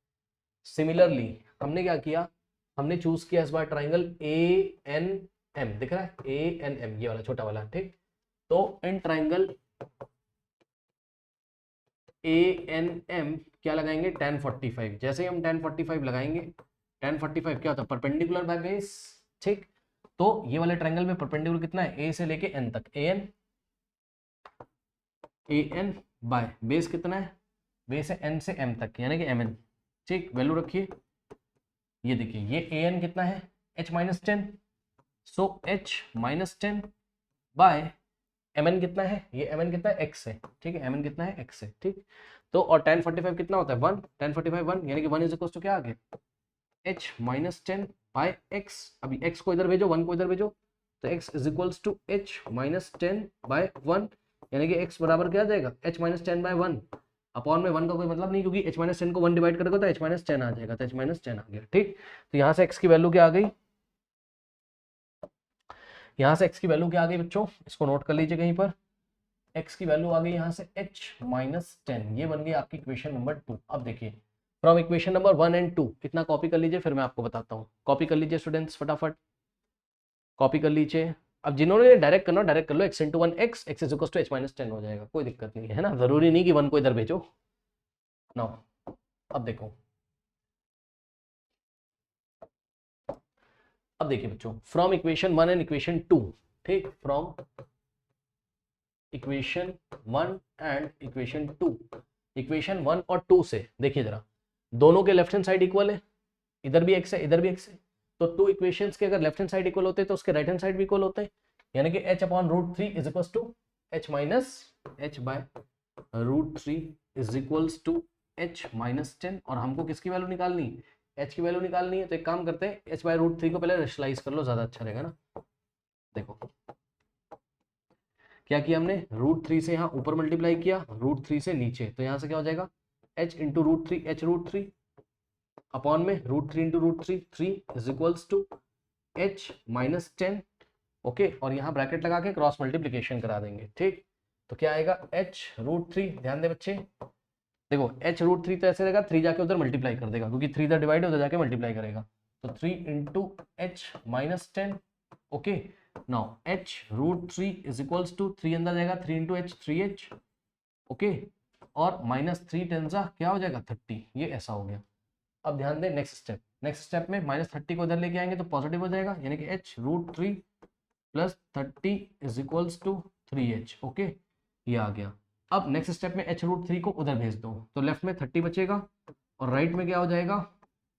सिमिलरली हमने क्या किया, हमने चूज किया इस बार ट्राइंगल ANM, दिख रहा है ANM, ये वाला छोटा वाला, ठीक। तो इन ट्राइंगल ANM क्या लगाएंगे tan 45, जैसे ही हम tan 45 लगाएंगे, tan 45 क्या होता है परपेंडिकुलर बाय बेस, ठीक। तो ये वाले ट्राइंगल में परपेंडिकुलर कितना है A से लेके N तक, AN बाय बेस कितना है, बेस है N से M तक यानी कि MN, ठीक, वैल्यू रखिए, ये देखिए ये AN कितना है h-10, सो h-10 बाय mn कितना है, ये mn कितना है x है, ठीक है, mn कितना है x है, ठीक। तो और tan 45 कितना होता है 1, tan 45 1 यानी कि 1 इज इक्वल टू क्या आ गया h-10 बाय x, अभी x को इधर भेजो 1 को इधर भेजो, तो x is equals to h-10 by 1 यानी कि x बराबर क्या आ जाएगा h-10 बाय 1, अपॉन में 1 का कोई मतलब नहीं, क्योंकि h-10 को 1 डिवाइड करेगा तो h-10 आ जाएगा, तो h-10 आ गया, ठीक। तो यहाँ से x की वैल्यू क्या आ गई, यहाँ से x की वैल्यू क्या आ गई बच्चों, इसको नोट कर लीजिए कहीं पर, x की वैल्यू आ गई यहाँ से h-10, ये बन गई आपकी इक्वेशन नंबर 2। अब देखिए फ्रॉम इक्वेशन नंबर 1 एंड 2 इतना कॉपी कर लीजिए, फिर मैं आपको बताता हूँ, कॉपी कर लीजिए स्टूडेंट्स फटाफट, कॉपी कर लीजिए। अब जिन्होंने डायरेक्ट करना डायरेक्ट कर लो, x into 1 x, x is equal to h-10 हो जाएगा, कोई दिक्कत नहीं है ना, जरूरी नहीं कि 1 को इधर भेजो ना। अब देखो, अब देखिए बच्चों फ्रॉम इक्वेशन 1 एंड इक्वेशन 2, ठीक, from equation 1 and equation 2, equation 1 और 2 से देखिए जरा, दोनों के लेफ्ट हैंड साइड इक्वल है, इधर भी x है इधर भी x है, तो 2 इक्वेशंस के अगर लेफ्ट हैंड साइड इक्वल होते हैं तो उसके राइट हैंड साइड भी इक्वल होते हैं, यानी कि h/√3 is equals to h by √3 is equals to h-10, और हमको किसकी वैल्यू निकालनी, h की वैल्यू निकालनी है, तो एक काम करते हैं h/√3 को पहले रेशनलाइज कर लो, ज्यादा अच्छा रहेगा ना। देखो क्या किया हमने, √3 से यहाँ ऊपर मल्टीप्लाई किया, √3 से नीचे, तो यहाँ से क्या हो जाएगा h इंटू √3 h√3 अपॉन में √3 into √3 3 is equals to h-10, okay, और यहाँ ब्रैकेट लगा के क्रॉस मल्टीप्लीकेशन करा देंगे, ठीक। तो क्या आएगा h√3, ध्यान दे बच्चे, देखो h√3 तो ऐसे रहेगा, 3 जाके उधर मल्टीप्लाई कर देगा, क्योंकि 3 इधर डिवाइड है उधर जाके मल्टीप्लाई करेगा, तो 3 into h-10, okay. Now h√3 is equals to 3 अंदर जाएगा 3 इंटू h 3h, ओके, और -3 10 क्या हो जाएगा 30, ये ऐसा हो गया, अब ध्यान दें नेक्स्ट स्टेप में -30 को इधर लेके आएंगे तो पॉजिटिव हो जाएगा, यानी कि h√3 + 30 = 3h। ओके, ये आ गया। अब नेक्स्ट स्टेप में h√3 को उधर भेज दो तो लेफ्ट में 30 बचेगा और राइट में क्या हो जाएगा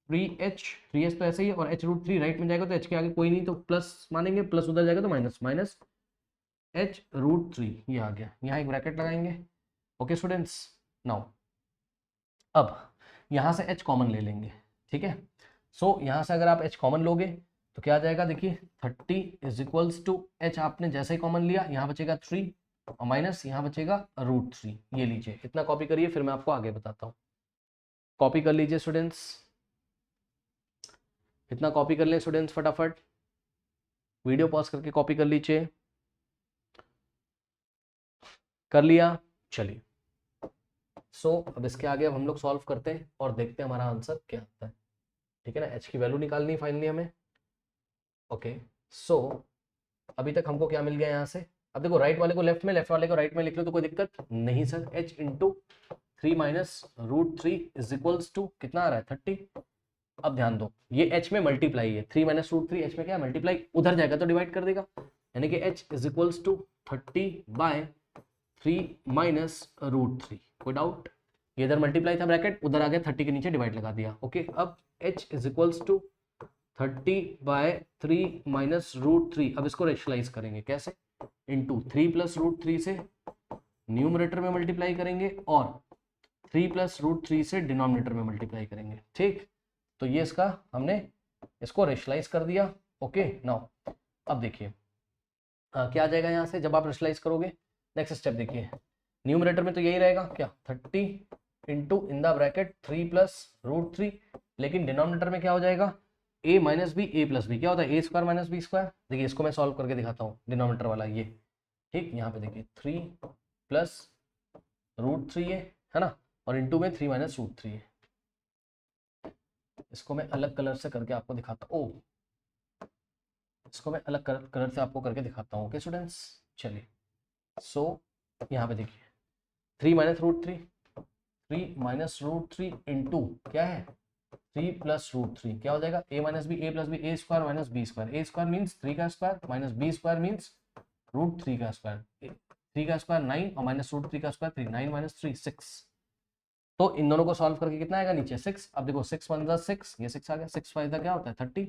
3h तो ऐसे ही है, और h√3 राइट में जाएगा तो h के आगे कोई नहीं तो प्लस मानेंगे, प्लस उधर जाएगा तो माइनस h√3, ये आ गया। यहाँ एक ब्रैकेट लगाएंगे। ओके स्टूडेंट्स, नाउ अब यहाँ से h कॉमन ले लेंगे, ठीक है। सो यहाँ से अगर आप h कॉमन लोगे तो क्या आ जाएगा, देखिए 30 = h आपने जैसे ही कॉमन लिया, यहाँ बचेगा 3 और माइनस यहाँ बचेगा √3। ये लीजिए, इतना कॉपी करिए, फिर मैं आपको आगे बताता हूँ। कॉपी कर लीजिए स्टूडेंट्स, इतना कॉपी कर लें स्टूडेंट्स फटाफट, वीडियो पॉज करके कॉपी कर लीजिए। कर लिया, चलिए। सो अब इसके आगे अब हम लोग सॉल्व करते हैं और देखते हैं हमारा आंसर क्या आता है, ठीक है ना। h की वैल्यू निकालनी है फाइनली हमें। ओके, सो अभी तक हमको क्या मिल गया यहाँ से। अब देखो राइट वाले को लेफ्ट में, लेफ्ट वाले को राइट में लिख लो तो कोई दिक्कत नहीं सर। h × 3 - √3 = कितना आ रहा है 30। अब ध्यान दो, ये h में मल्टीप्लाई है, 3 - √3 h में क्या मल्टीप्लाई, उधर जाएगा तो डिवाइड कर देगा, यानी कि h = 30/3 - √3। कोई डाउट, ये इधर मल्टीप्लाई था ब्रैकेट, उधर आ गया 30 के नीचे डिवाइड लगा दिया। ओके, अब h = 30/3 - √3। अब इसको रेशनलाइज करेंगे कैसे, इंटू 3 + √3 से न्यूमरेटर में मल्टीप्लाई करेंगे और 3 + √3 से डिनोमिनेटर में मल्टीप्लाई करेंगे, ठीक। तो ये इसका हमने इसको रेशनलाइज कर दिया। ओके, नाउ अब देखिए क्या आ जाएगा यहाँ से जब आप रेशनलाइज करोगे। नेक्स्ट स्टेप देखिए, न्यूमरेटर में तो यही रहेगा क्या 30 इंटू इन द ब्रैकेट 3 + √3, लेकिन डिनोमिनेटर में क्या हो जाएगा a - b a + b। क्या होता है a² - b²। देखिए इसको मैं सॉल्व करके दिखाता हूँ, डिनोमिनेटर वाला ये, ठीक। यहाँ पे देखिए 3 + √3 है ना, और इंटू में 3 - √3 है। इसको मैं अलग कलर से करके आपको दिखाता हूँ, इसको मैं अलग कलर से आपको करके दिखाता हूँ। ओके स्टूडेंट्स, चलिए। सो यहाँ पे देखिए 3 - √3, 3 - √3 इंटू क्या है 3 + √3, क्या हो जाएगा a - b a + b a² - b²। a² means 3 का स्क्वायर, माइनस b² मीन्स √3 का स्क्वायर। 3 का स्क्वायर 9 और -√3 का स्क्वायर 3, 9 - 3 6। तो इन दोनों को सॉल्व करके कितना आएगा नीचे 6। अब देखो 6 × 1 = 6, ये 6 आ गया, 6 × 5 क्या होता है 30।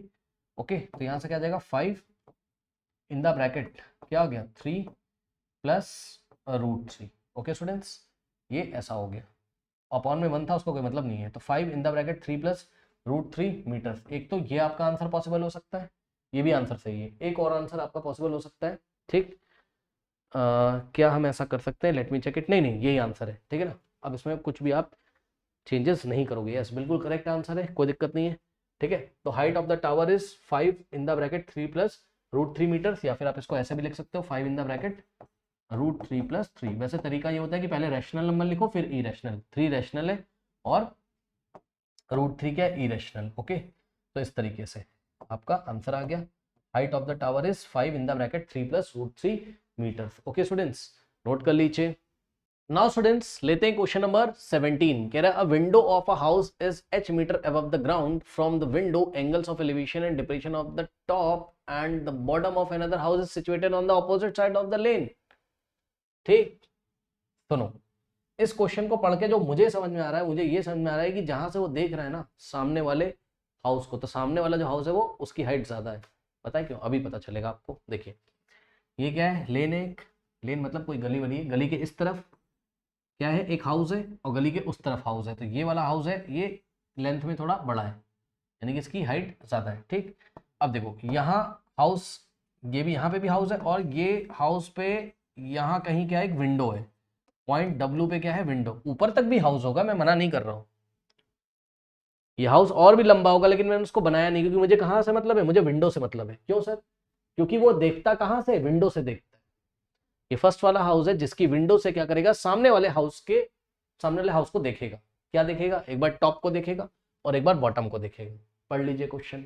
ओके, तो यहाँ से क्या जाएगा 5 इन द ब्रैकेट क्या हो गया 3 + √3। ओके स्टूडेंट्स, ये ऐसा हो गया। अपॉन में 1 था, उसको कोई मतलब नहीं है, तो 5 इन द ब्रैकेट 3 + √3 मीटर। एक तो ये आपका आंसर पॉसिबल हो सकता है, ये भी आंसर सही है। एक और आंसर आपका पॉसिबल हो सकता है, ठीक। क्या हम ऐसा कर सकते हैं, लेट मी चेक इट। नहीं, यही आंसर है, ठीक है ना। अब इसमें कुछ भी आप चेंजेस नहीं करोगे, यस बिल्कुल करेक्ट आंसर है, कोई दिक्कत नहीं है, ठीक है। तो height of the tower is 5 in the bracket 3 + √3 metres, या फिर आप इसको ऐसे भी लिख सकते हो 5 इन द ब्रैकेट √3 + 3। वैसे तरीका ये होता है कि पहले रैशनल नंबर लिखो फिर इरेशनल। 3 रैशनल है और √3 क्या है इरेशनल। ओके, तो इस तरीके से आपका आंसर आ गया। Height of the tower is 5 in the bracket 3 + √3 metres. Okay students, note कर लीजिए। नाउ स्टूडेंट्स लेते हैं क्वेश्चन नंबर 17। कह रहा है a window of a house is h metre above the ground, from the window angles of elevation and depression of the top and the bottom of another house is situated on the opposite side of the lane. ठीक, सुनो, इस question को पढ़ के जो मुझे समझ में आ रहा है, मुझे ये समझ में आ रहा है कि जहां से वो देख रहा है ना सामने वाले हाउस को, तो सामने वाला जो हाउस है वो उसकी हाइट ज्यादा है। पता है क्यों, अभी पता चलेगा आपको। देखिए ये क्या है, लेन है, एक लेन मतलब कोई गली वाली है, गली के इस तरफ क्या है एक हाउस है और गली के उस तरफ हाउस है। तो ये वाला हाउस है, ये लेंथ में थोड़ा बड़ा है, यानी कि इसकी हाइट ज्यादा है। ठीक, अब देखो यहाँ हाउस, ये भी यहाँ पे भी हाउस है, और ये हाउस पे यहाँ कहीं क्या है एक विंडो है, पॉइंट W पे क्या है विंडो। ऊपर तक भी हाउस होगा, मैं मना नहीं कर रहा हूँ, ये हाउस और भी लंबा होगा, लेकिन मैंने उसको बनाया नहीं क्योंकि मुझे कहाँ से मतलब है, मुझे विंडो से मतलब है। क्यों सर, क्योंकि वो देखता कहाँ से, विंडो से देखता है। ये फर्स्ट वाला हाउस है जिसकी विंडो से क्या करेगा, सामने वाले हाउस को देखेगा। क्या देखेगा, एक बार टॉप को देखेगा और एक बार बॉटम को देखेगा। पढ़ लीजिए क्वेश्चन,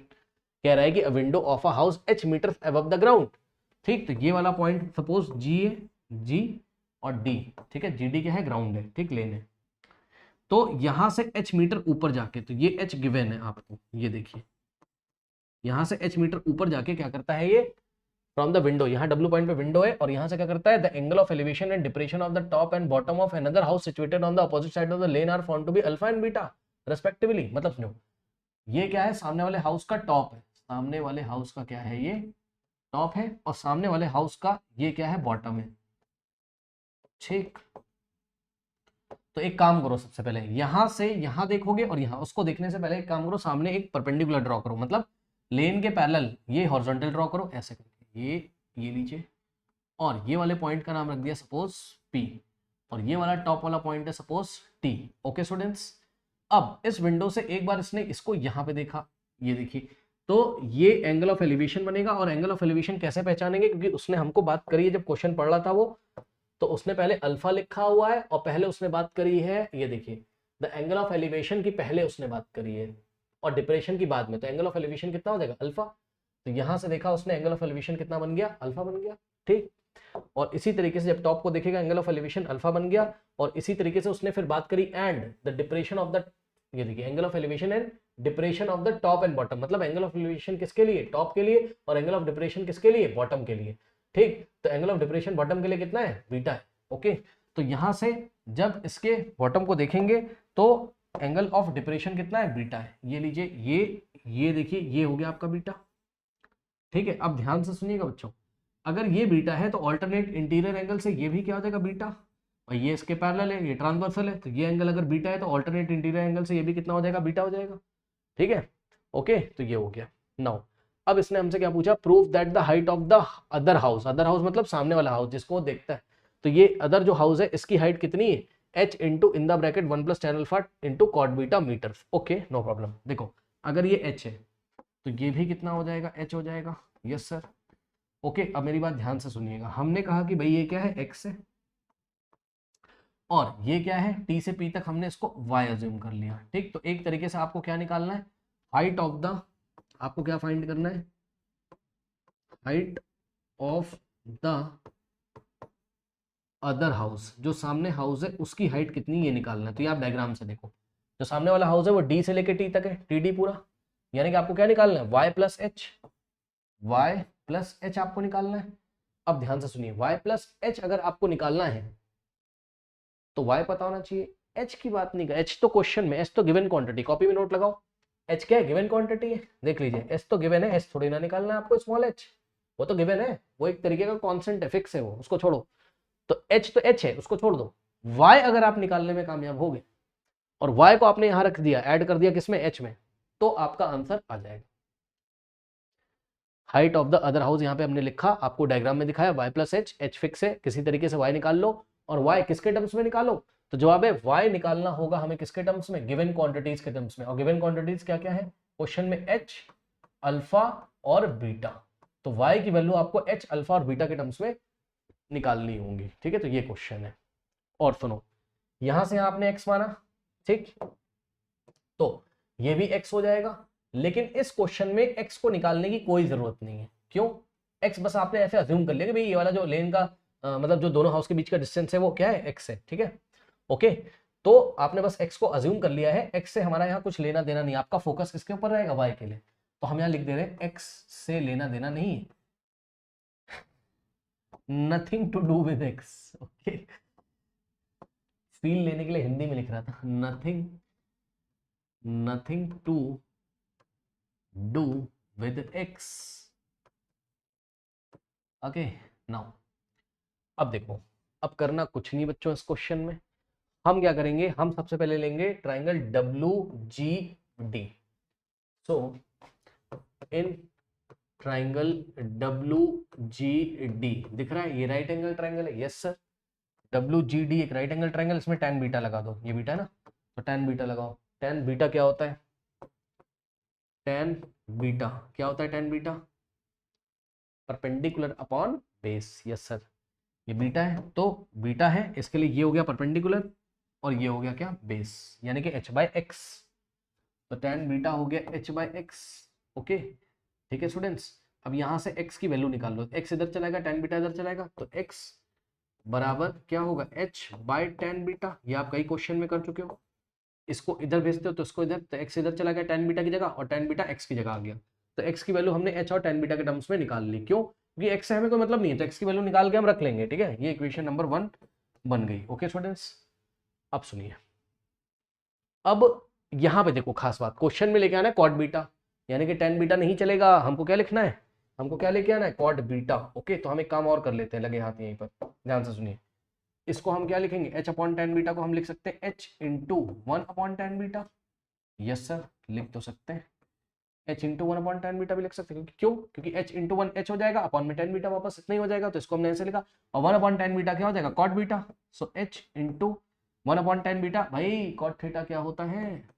कह रहा है कि window of a house h metre above the ground. ठीक, तो ये वाला पॉइंट सपोज G है, G और D, ठीक है, GD क्या है ग्राउंड है, ठीक लेन है। तो यहां से h मीटर ऊपर जाके, तो ये h गिवन है आपको, ये देखिए यहां से h मीटर ऊपर जाके क्या करता है ये, फ्रॉम द विंडो, यहाँ W पॉइंट पे विंडो है और यहाँ से क्या करता है, the angle of elevation and depression of the top and bottom of another house situated on the opposite side of the lane are found to be alpha and beta respectively. मतलब सुनो, ये क्या है, सामने वाले हाउस का top है, सामने वाले हाउस का क्या है, ये टॉप है, और सामने वाले हाउस का ये क्या है, बॉटम है। ठीक, तो एक काम करो, सबसे पहले यहां से यहां देखोगे और यहां, उसको देखने से पहले एक काम करो, सामने एक परपेंडिकुलर ड्रॉ करो, मतलब लेन के पैरेलल ये हॉरिजॉन्टल ड्रॉ करो ऐसे करके, ये लीजिए, और ये वाले पॉइंट का नाम रख दिया सपोज P, और ये वाला टॉप वाला पॉइंट है सपोज T। ओके स्टूडेंट्स, अब इस विंडो से एक बार इसने इसको यहां पे देखा, ये देखिए, तो ये एंगल ऑफ एलिवेशन बनेगा। और एंगल ऑफ एलिवेशन कैसे पहचानेंगे, क्योंकि उसने हमको बात करी है जब क्वेश्चन पढ़ रहा था वो, तो उसने पहले अल्फा लिखा हुआ है और पहले उसने बात करी है, ये देखिए द एंगल ऑफ एलिवेशन की पहले उसने बात करी है और डिप्रेशन की बाद में, तो एंगल ऑफ एलिवेशन कितना हो जाएगा, अल्फा। तो यहां से देखा उसने, एंगल ऑफ एलिवेशन कितना बन गया, अल्फा बन गया। ठीक, और इसी तरीके से जब टॉप को देखेगा, एंगल ऑफ एलिवेशन अल्फा बन गया, और इसी तरीके से उसने फिर बात करी and the depression of the, ये देखिए angle of elevation and depression of the top and bottom, मतलब एंगल ऑफ एलिवेशन किसके लिए, टॉप के लिए, और एंगल ऑफ डिप्रेशन किसके लिए, बॉटम के लिए। ठीक, तो एंगल ऑफ डिप्रेशन बॉटम के लिए कितना है, बीटा है। ओके, तो यहां से जब इसके बॉटम को देखेंगे तो एंगल ऑफ डिप्रेशन कितना है, बीटा है। ये लीजिए, ये देखिए, ये हो गया आपका बीटा। ठीक है, अब ध्यान से सुनिएगा बच्चों, अगर ये बीटा है तो ऑल्टरनेट इंटीरियर एंगल से ये भी क्या हो जाएगा, बीटा, और ये इसके पैरेलल है, ये ट्रांसवर्सल है, तो ये एंगल अगर बीटा है तो ऑल्टरनेट इंटीरियर एंगल से ये भी कितना हो जाएगा, बीटा हो जाएगा। ठीक है, ओके, तो ये हो गया। नाउ अब इसने हमसे क्या पूछा, proof that the height of the other house, other house मतलब सामने वाला हाउस जिसको वो देखता है, तो ये अदर जो हाउस है इसकी हाइट कितनी है, h into in the bracket 1 + tan alpha into cot beta metre. Okay, no problem. देखो अगर ये h है तो ये भी कितना हो जाएगा, h हो जाएगा। Yes sir. ओके, अब मेरी बात ध्यान से सुनिएगा, हमने कहा कि भाई ये क्या है, x है, और ये क्या है, t से p तक हमने इसको y अज्यूम कर लिया। ठीक, तो एक तरीके से आपको क्या निकालना है, हाइट ऑफ द, आपको क्या फाइंड करना है, height of the other house, जो सामने हाउस है उसकी हाइट कितनी, ये निकालना है। तो ये आप डायग्राम से देखो, जो सामने वाला हाउस है वो डी से लेके टी तक है, टी डी पूरा, यानी कि आपको क्या निकालना है, y + h, y + h आपको निकालना है। अब ध्यान से सुनिए, y + h अगर आपको निकालना है तो y पता होना चाहिए, h की बात नहीं कर, h तो क्वेश्चन में, h तो गिवन क्वांटिटी, कॉपी में नोट लगाओ, h क्या है, गिवन क्वांटिटी है। देख लीजिए, h तो गिवन है, h थोड़ी ना निकालना है आपको, स्मॉल h, वो तो गिवन है, वो एक तरीके का कॉन्स्टेंट है, फिक्स है वो, उसको छोड़ो। तो h है, उसको छोड़ दो। y अगर आप निकालने में कामयाब हो गए और y को आपने यहां रख दिया, ऐड कर दिया किसमें, h में, तो आपका आंसर आ जाएगा। Height of the other house यहां पे हमने लिखा, आपको डायग्राम में दिखाया, y + h, h फिक्स है, किसी तरीके से y निकाल लो, और y किसके टर्म्स में निकालो, तो जवाब है y निकालना होगा हमें किसके टर्म्स में, गिवन क्वांटिटीज के टर्म्स में। और गिवन क्वांटिटीज क्या क्या है क्वेश्चन में, h, अल्फा और बीटा, तो y की वैल्यू आपको h, अल्फा और बीटा के टर्म्स में निकालनी होंगी। ठीक है, तो ये क्वेश्चन है। और सुनो, यहां से आपने x माना, ठीक, तो ये भी x हो जाएगा, लेकिन इस क्वेश्चन में x को निकालने की कोई जरूरत नहीं है। क्यों, x बस आपने ऐसे अज्यूम कर लिया कि भाई ये वाला जो लेन का मतलब जो दोनों हाउस के बीच का डिस्टेंस है वो क्या है, x है। ठीक है, ओके, तो आपने बस x को अज्यूम कर लिया है, x से हमारा यहाँ कुछ लेना देना नहीं, आपका फोकस किसके ऊपर रहेगा, y के लिए, तो हम यहाँ लिख दे रहे हैं x से लेना देना नहीं है, nothing to do with x। Okay, feel लेने के लिए हिंदी में लिख रहा था, nothing to do with x। Okay, now अब देखो, अब करना कुछ नहीं बच्चों इस क्वेश्चन में, हम क्या करेंगे, हम सबसे पहले लेंगे triangle WGD। So in triangle WGD दिख रहा है, ये राइट एंगल ट्राइंगल है, यस सर, WGD एक राइट एंगल ट्राइंगल, इसमें tan बीटा लगा दो, ये बीटा है ना, तो tan बीटा लगाओ। tan बीटा क्या होता है, tan बीटा क्या होता है, tan beta perpendicular upon base. Yes sir, ये बीटा है, तो बीटा है, इसके लिए ये हो गया परपेंडिकुलर और ये हो गया क्या, बेस, यानी कि h/x, तो tan बीटा हो गया h/x। ओके, ठीक है स्टूडेंट्स, अब यहां से x की वैल्यू निकाल लो, x इधर चलाएगा, tan बीटा इधर चलाएगा, तो x बराबर क्या होगा, h/tan बीटा, ये आप कई क्वेश्चन में कर चुके हो। इसको इधर भेजते हो तो इसको इधर, तो एक्स इधर चला गया tan बीटा की जगह और tan बीटा एक्स की जगह आ गया। तो एक्स की वैल्यू हमने एच और tan बीटा के टर्म्स में निकाल ली। क्यों? क्योंकि एक्स से हमें कोई मतलब नहीं है, तो एक्स की वैल्यू निकाल के हम रख लेंगे। ठीक है, ये इक्वेशन नंबर 1 बन गई। ओके स्टूडेंट्स, अब सुनिए, अब यहां पे देखो खास बात, क्वेश्चन में लेके आना है कॉट बीटा, यानी कि tan बीटा नहीं चलेगा, हमको क्या लिखना है, हमको क्या लेके आना है, कॉट बीटा। ओके, तो हम एक काम और कर लेते हैं, लगे हाथ यहीं पर, ध्यान से सुनिए। इसको हम क्या लिखेंगे, h अपॉन tan बीटा को हम लिख सकते हैं h into 1 upon tan beta. Yes sir, लिख तो सकते हैं, h into 1 upon tan beta भी लिख सकते हैं। क्यों? क्योंकि h इंटू 1 h हो जाएगा, अपॉन में tan बीटा वापस इतना ही हो जाएगा, तो इसको हमने ऐसे लिखा, और 1 अपॉन tan बीटा क्या हो जाएगा, कॉट बीटा। सो h into 1 upon tan beta, भाई कॉट थीटा क्या होता है,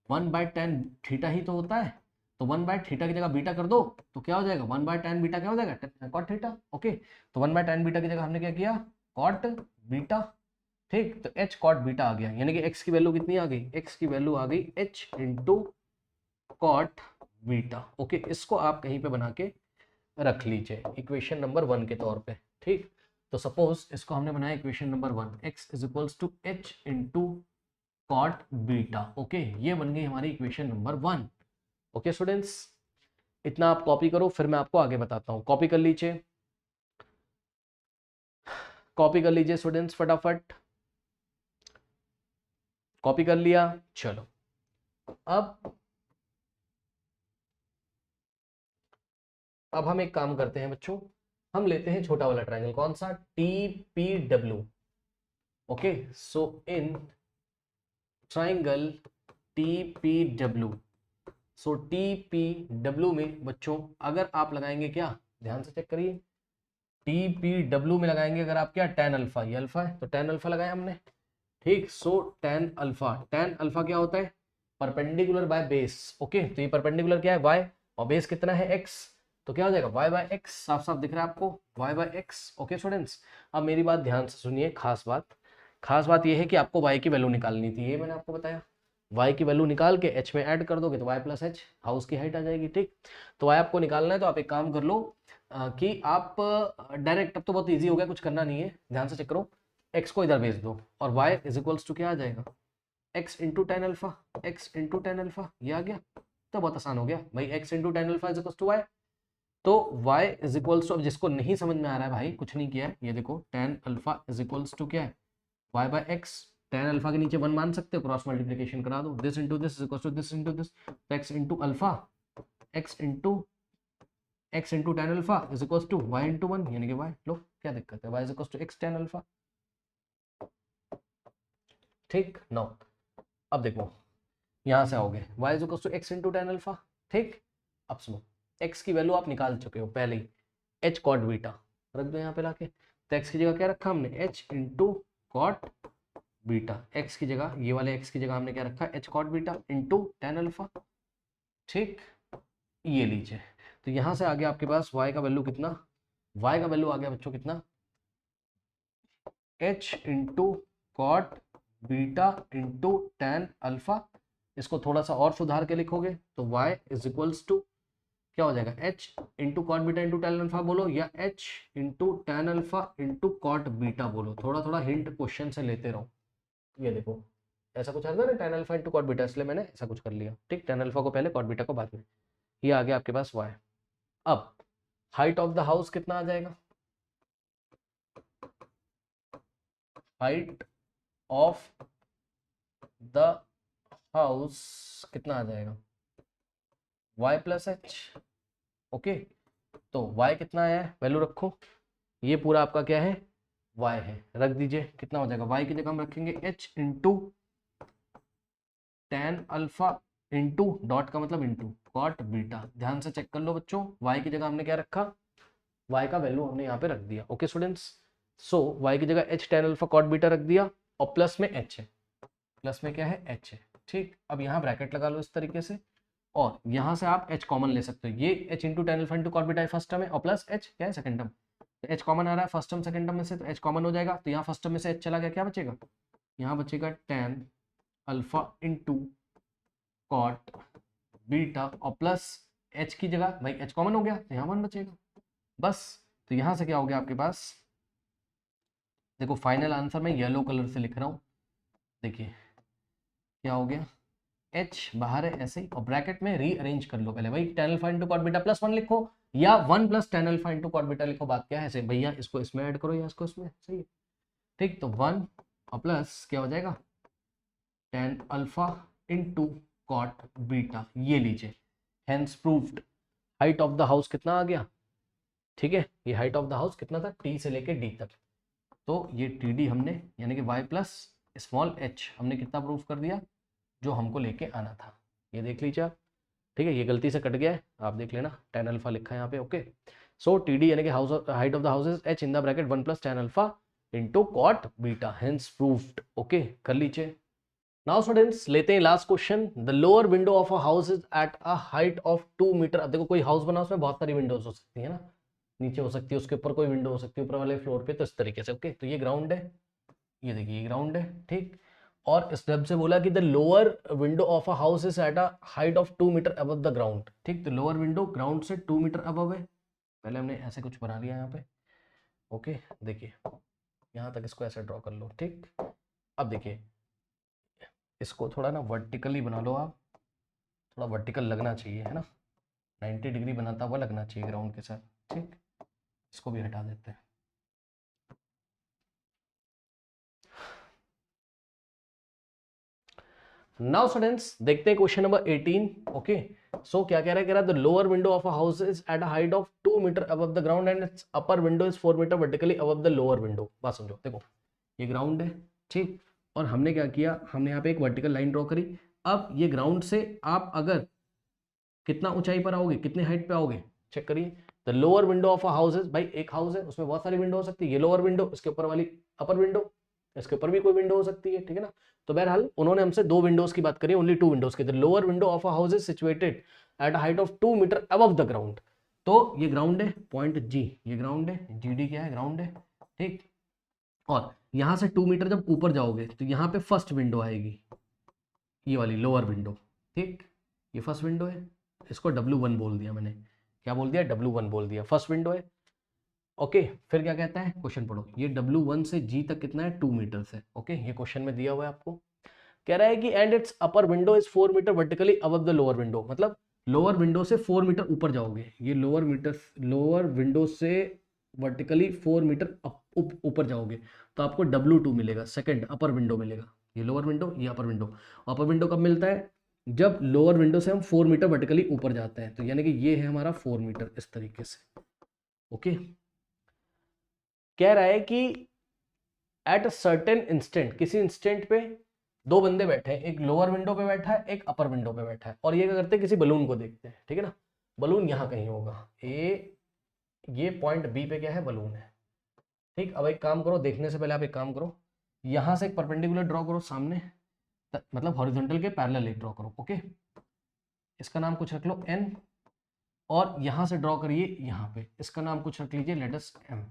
1 बाय tan थीटा ही तो होता है। तो 1 बाय थीटा की जगह बीटा कर दो तो क्या हो जाएगा, 1 बाय tan बीटा क्या हो जाएगा, कॉट थीटा। ओके, तो 1 बाय tan बीटा की जगह हमने क्या किया, कॉट बीटा। ठीक, तो h कॉट बीटा आ गया, यानी कि x की वैल्यू कितनी आ गई, x की वैल्यू आ गई h into cot beta. Okay, इसको आप कहीं पे बना के रख लीजिए इक्वेशन नंबर 1 के तौर पे। ठीक, तो सपोज इसको हमने बनाया equation number 1, x is equals to h into cot beta. Okay, ये बन गई हमारी इक्वेशन नंबर 1। ओके स्टूडेंट्स, इतना आप कॉपी करो, फिर मैं आपको आगे बताता हूँ। कॉपी कर लीजिए, कॉपी कर लीजिए स्टूडेंट्स फटाफट, कॉपी कर लिया। चलो, अब हम एक काम करते हैं बच्चों, हम लेते हैं छोटा वाला ट्रायंगल, कौन सा, TPW। Okay, so in triangle TPW, so TPW में बच्चों अगर आप लगाएंगे, क्या ध्यान से चेक करिए, TPW में लगाएंगे अगर आप, क्या tan अल्फा, ये अल्फा है तो tan अल्फा लगाया हमने। ठीक, सो tan अल्फा क्या होता है, परपेंडिकुलर बाय बेस। ओके, तो ये परपेंडिकुलर क्या है, y, और बेस कितना है, x, तो क्या हो जाएगा y बाय एक्स, साफ साफ दिख रहा है आपको, y by x. Okay students, अब मेरी बात ध्यान से सुनिए, खास बात ये है कि आपको y की वैल्यू निकालनी थी, ये मैंने आपको बताया। y की वैल्यू निकाल के h में ऐड कर दोगे तो y प्लस एच, हाउस की हाइट आ जाएगी। ठीक, तो y आपको निकालना है, तो आप एक काम कर लो कि आप डायरेक्ट, अब तो बहुत ईजी हो गया, कुछ करना नहीं है, ध्यान से चेक करो, x को इधर भेज दो और y इज इक्वल्स टू क्या आ जाएगा, x into tan alpha, x into tan alpha, ये आ गया। तो बहुत आसान हो गया भाई, x into tan alpha is equals to y। तो y इज इक्वल्स टू, अब जिसको नहीं समझ में आ रहा है भाई, कुछ नहीं किया है, ये देखो tan alpha is equals to क्या है, y by x. Tan alpha के नीचे 1 मान सकते हो, क्रॉस मल्टीप्लिकेशन करा दो, this into this is equals to this into this, तो x into alpha, x into tan alpha is equals to y into 1, यानी कि y। लो, क्या दिक्कत है, y is equals to x tan alpha. ठीक, नो, अब देखो यहां से आओगे, y is equals to x into tan alpha. ठीक, अब सुनो, x की वैल्यू आप निकाल चुके हो पहले ही, h कॉट बीटा रख दो यहाँ पे लाके, तो x की जगह क्या रखा हमने, h into cot beta, x की जगह, ये वाले x की जगह हमने क्या रखा, h cot beta into tan alpha. ठीक, ये लीजिए, तो यहां से आ गया आपके पास y का वैल्यू कितना, y का वैल्यू आ गया बच्चों कितना, h into cot beta into tan alpha. इसको थोड़ा सा और सुधार के लिखोगे तो y इज इक्वल्स टू क्या हो जाएगा, h into cot beta into tan alpha बोलो, या h into tan alpha into cot beta बोलो, थोड़ा थोड़ा हिंट क्वेश्चन से लेते रहो। ये देखो ऐसा कुछ आएगा ना, tan alpha into cot beta, इसलिए मैंने ऐसा कुछ कर लिया। ठीक, टेन अल्फा को पहले, कॉट बीटा को बाद में, ये आ गया आपके पास y। अब हाइट ऑफ द हाउस कितना आ जाएगा, हाइट ऑफ द हाउस कितना आ जाएगा, y प्लस एच। ओके, तो y कितना आया है, वैल्यू रखो, ये पूरा आपका क्या है, y है, रख दीजिए, कितना हो जाएगा, y की जगह हम रखेंगे h into tan alpha into, dot का मतलब इंटू, कॉट बीटा। ध्यान से चेक कर लो बच्चों, y की जगह हमने क्या रखा, y का वैल्यू हमने यहाँ पे रख दिया। ओके स्टूडेंट्स, सो y की जगह h tan alpha cot beta रख दिया, और प्लस में h है, प्लस में क्या है, h है। ठीक, अब यहाँ ब्रैकेट लगा लो इस तरीके से, और यहाँ से आप h कॉमन ले सकते हो, ये h into tan alpha into cot beta first term है, और प्लस h क्या है, सेकंड टर्म, तो h कॉमन आ रहा है फर्स्ट टर्म सेकंड टर्म में से, तो h कॉमन हो जाएगा, तो यहाँ फर्स्ट टर्म में से h चला गया, क्या बचेगा, यहाँ बचेगा tan alpha into cot beta, और प्लस h की जगह भाई h कॉमन हो गया, तो यहाँ 1 बचेगा बस। तो यहाँ से क्या हो गया आपके पास, देखो फाइनल आंसर मैं येलो कलर से लिख रहा हूँ, देखिए क्या हो गया, h बाहर है ऐसे ही, और ब्रैकेट में रीअरेंज कर लो पहले भाई, tan alpha into cot beta plus 1 लिखो, या 1 plus tan alpha into cot beta लिखो। बात क्या है, ऐसे भैया इसको इसमें ऐड करो या इसको इसमें, सही है। ठीक, तो 1 और प्लस क्या हो जाएगा, tan alpha into cot beta, ये लीजिए, hence proved. Height of the house कितना आ गया, ठीक है, ये हाइट ऑफ द हाउस कितना था, टी से लेके डी तक। तो ये टी डी हमने, यानी कि y प्लस स्मॉल h हमने कितना प्रूव कर दिया, जो हमको लेके आना था। ये देख लीजिए आप, ठीक है, ये गलती से कट गया है, आप देख लेना, tan अल्फा लिखा है यहाँ पे। ओके, सो टी डी यानी कि house height of the house is h in the bracket 1 plus tan alpha into cot beta, hence proved. Okay, कर लीजिए। नाउ स्टूडेंट्स लेते हैं last question. The lower window of a house is at a height of 2 metre. अब देखो कोई house बना, उसमें बहुत सारी विंडोज हो सकती है ना, नीचे हो सकती है, उसके ऊपर कोई विंडो हो सकती है, ऊपर वाले फ्लोर पे, तो इस तरीके से। ओके, तो ये ग्राउंड है, ये देखिए ये ग्राउंड है, ठीक। और इस स्टेप से बोला कि the lower window of a house is at a height of 2 metre above the ground. ठीक, तो लोअर विंडो ग्राउंड से 2 मीटर अबव है। पहले हमने ऐसे कुछ बना लिया यहाँ पे। ओके, देखिए यहाँ तक इसको ऐसे ड्रॉ कर लो, ठीक। अब देखिए इसको थोड़ा ना वर्टिकली बना लो आप, थोड़ा वर्टिकल लगना चाहिए, है ना, 90 डिग्री बनाता हुआ लगना चाहिए ग्राउंड के साथ, ठीक। इसको भी हटा देते हैं। नाउ स्टूडेंट्स देखते हैं क्वेश्चन नंबर 18। ओके, सो क्या कह रहा है, the lower window of a house is at a height of 2 metre above the ground and its upper window is 4 metre vertically above the lower window. बात समझो, देखो ये ग्राउंड है, ठीक, और हमने क्या किया, हमने यहाँ पे एक वर्टिकल लाइन ड्रॉ करी। अब ये ग्राउंड से आप अगर कितना ऊंचाई पर आओगे, कितने हाइट पे आओगे, चेक करिए। The lower window of a house is, भाई एक हाउस है उसमें बहुत सारी विंडो हो सकती है, ये लोअर विंडो, इसके ऊपर वाली अपर विंडो, इसके ऊपर भी कोई विंडो हो सकती है, ठीक है ना। तो बहरहाल उन्होंने हमसे दो विंडोज की बात करी, ओनली 2 विंडोज की। The lower window of a house is situated at height of 2 metre above the ground. तो ये ग्राउंड है, पॉइंट जी, ये ग्राउंड है, जी डी क्या है, ग्राउंड है, ठीक। और यहां से 2 मीटर जब ऊपर जाओगे तो यहाँ पे फर्स्ट विंडो आएगी, ये वाली लोअर विंडो, ठीक। ये फर्स्ट विंडो है, इसको W1 बोल दिया मैंने, क्या बोल दिया, W1 बोल दिया, फर्स्ट विंडो है। ओके, फिर क्या कहता है, क्वेश्चन पढ़ो, ये W1 से G तक कितना है, 2 मीटर है। ओके, ये क्वेश्चन में दिया हुआ है आपको, कह रहा है कि and its upper window is 4 metre vertically above the lower window, मतलब लोअर विंडो से 4 मीटर ऊपर जाओगे, ये लोअर विंडो से वर्टिकली 4 मीटर ऊपर जाओगे तो आपको W2 मिलेगा, सेकंड अपर विंडो मिलेगा। ये लोअर विंडो, ये अपर विंडो। अपर विंडो कब मिलता है, जब लोअर विंडो से हम 4 मीटर वर्टिकली ऊपर जाते हैं, तो यानी कि ये है हमारा 4 मीटर, इस तरीके से। ओके, कह रहा है कि एट अ सर्टेन इंस्टेंट, किसी इंस्टेंट पे दो बंदे बैठे हैं, एक लोअर विंडो पे बैठा है, एक अपर विंडो पे बैठा है, और ये क्या करते हैं, किसी बलून को देखते हैं, ठीक है ना। बलून यहाँ कहीं होगा, ये पॉइंट बी पे क्या है, बलून है, ठीक। अब एक काम करो, देखने से पहले आप एक काम करो, यहां से एक परपेंडिकुलर ड्रॉ करो सामने, मतलब हॉरिजॉन्टल के पैरेलल एक ड्रॉ करो। ओके, इसका नाम कुछ रख लो n, और यहां से ड्रॉ करिए यहाँ पे, इसका नाम कुछ रख लीजिए लेट अस m,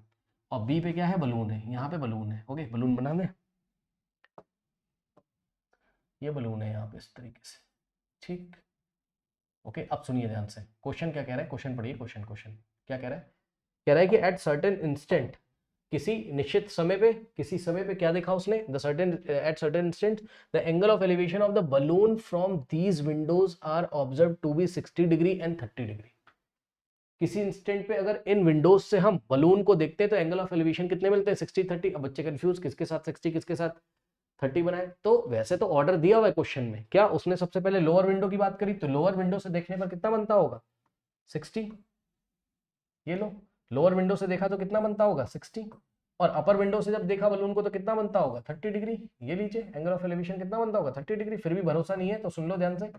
और बी पे क्या है, बलून है, यहाँ पे बलून है। ओके, बलून बना दे, ये बलून है यहाँ पे इस तरीके से, ठीक। ओके, अब सुनिए ध्यान से, क्वेश्चन क्या कह रहा है, क्वेश्चन पढ़िए, क्वेश्चन क्या कह रहा है, कह रहा है कि एट सर्टेन इंस्टेंट, किसी निश्चित समय पे, किसी समय पे क्या देखा उसने, the certain at certain instant the angle of elevation of the balloon from these windows are observe to be 60 degree and 30 degree. किसी इंस्टेंट पे अगर इन विंडोज से हम बलून को देखते हैं तो एंगल ऑफ एलिवेशन कितने मिलते हैं, 60 30। अब बच्चे कंफ्यूज, किसके साथ 60 किसके साथ 30 बनाए, तो वैसे तो ऑर्डर दिया हुआ है क्वेश्चन में, क्या उसने सबसे पहले लोअर विंडो की बात करी, तो लोअर विंडो से देखने पर कितना बनता होगा, 60। ये लो, लोअर विंडो से देखा तो कितना बनता होगा, 60, और अपर विंडो से जब देखा बलून को तो कितना बनता होगा, 30 डिग्री। ये लीजिए एंगल ऑफ एलिवेशन कितना बनता होगा, 30 डिग्री। फिर भी भरोसा नहीं है तो सुन लो ध्यान से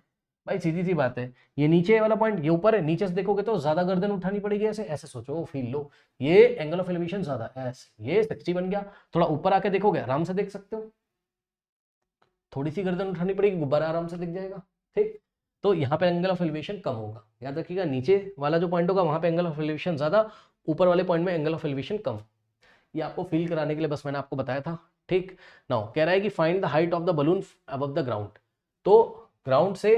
भाई, सीधी सी बात है, ये नीचे वाला पॉइंट, ये ऊपर है, नीचे से देखोगे तो ज्यादा गर्दन उठानी पड़ेगी, ऐसे ऐसे सोचो, फील लो, ये एंगल ऑफ एलिवेशन ज्यादा, ऐसे ये 60 बन गया। थोड़ा ऊपर आके देखोगे आराम से देख सकते हो, थोड़ी सी गर्दन उठानी पड़ेगी, गुब्बारा आराम से दिख जाएगा, ठीक। तो यहाँ पे एंगल ऑफ एलिवेशन कम होगा, याद रखिएगा, नीचे वाला जो पॉइंट होगा वहां पे एंगल ऑफ एलिवेशन ज्यादा, ऊपर वाले पॉइंट में एंगल ऑफ एलिवेशन कम। ये आपको फील कराने के लिए बस मैंने आपको बताया था, ठीक। नाउ कह रहा है कि find the height of the balloon above the ground, तो ग्राउंड से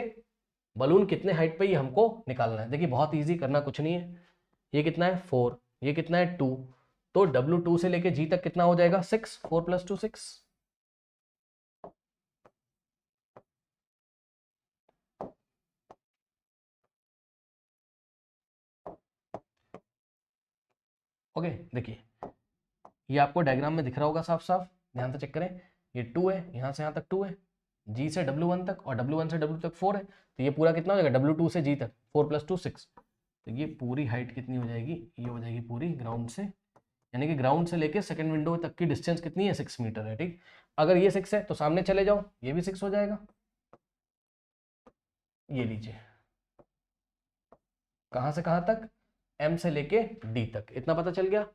बलून कितने हाइट पे ये हमको निकालना है। देखिए बहुत इजी, करना कुछ नहीं है, ये कितना है 4, ये कितना है 2, तो W2 से लेके G तक कितना हो जाएगा 6, 4 + 2 6, ओके देखिए ये आपको डायग्राम में दिख रहा होगा साफ साफ, ध्यान से चेक करें। ये 2 है, यहाँ से यहाँ तक 2 है, G से W1 तक, और W1 से W तक 4 है, तो ये पूरा कितना हो जाएगा W2 से G तक 4 + 2 6। तो ये पूरी हाइट कितनी हो जाएगी, ये हो जाएगी पूरी ग्राउंड से, यानी कि ग्राउंड से लेके सेकंड विंडो तक की डिस्टेंस कितनी है, 6 मीटर है। ठीक, अगर ये 6 है तो सामने चले जाओ, ये भी 6 हो जाएगा। ये लीजिए, कहां से कहां तक, M से लेके D तक, इतना पता चल गया।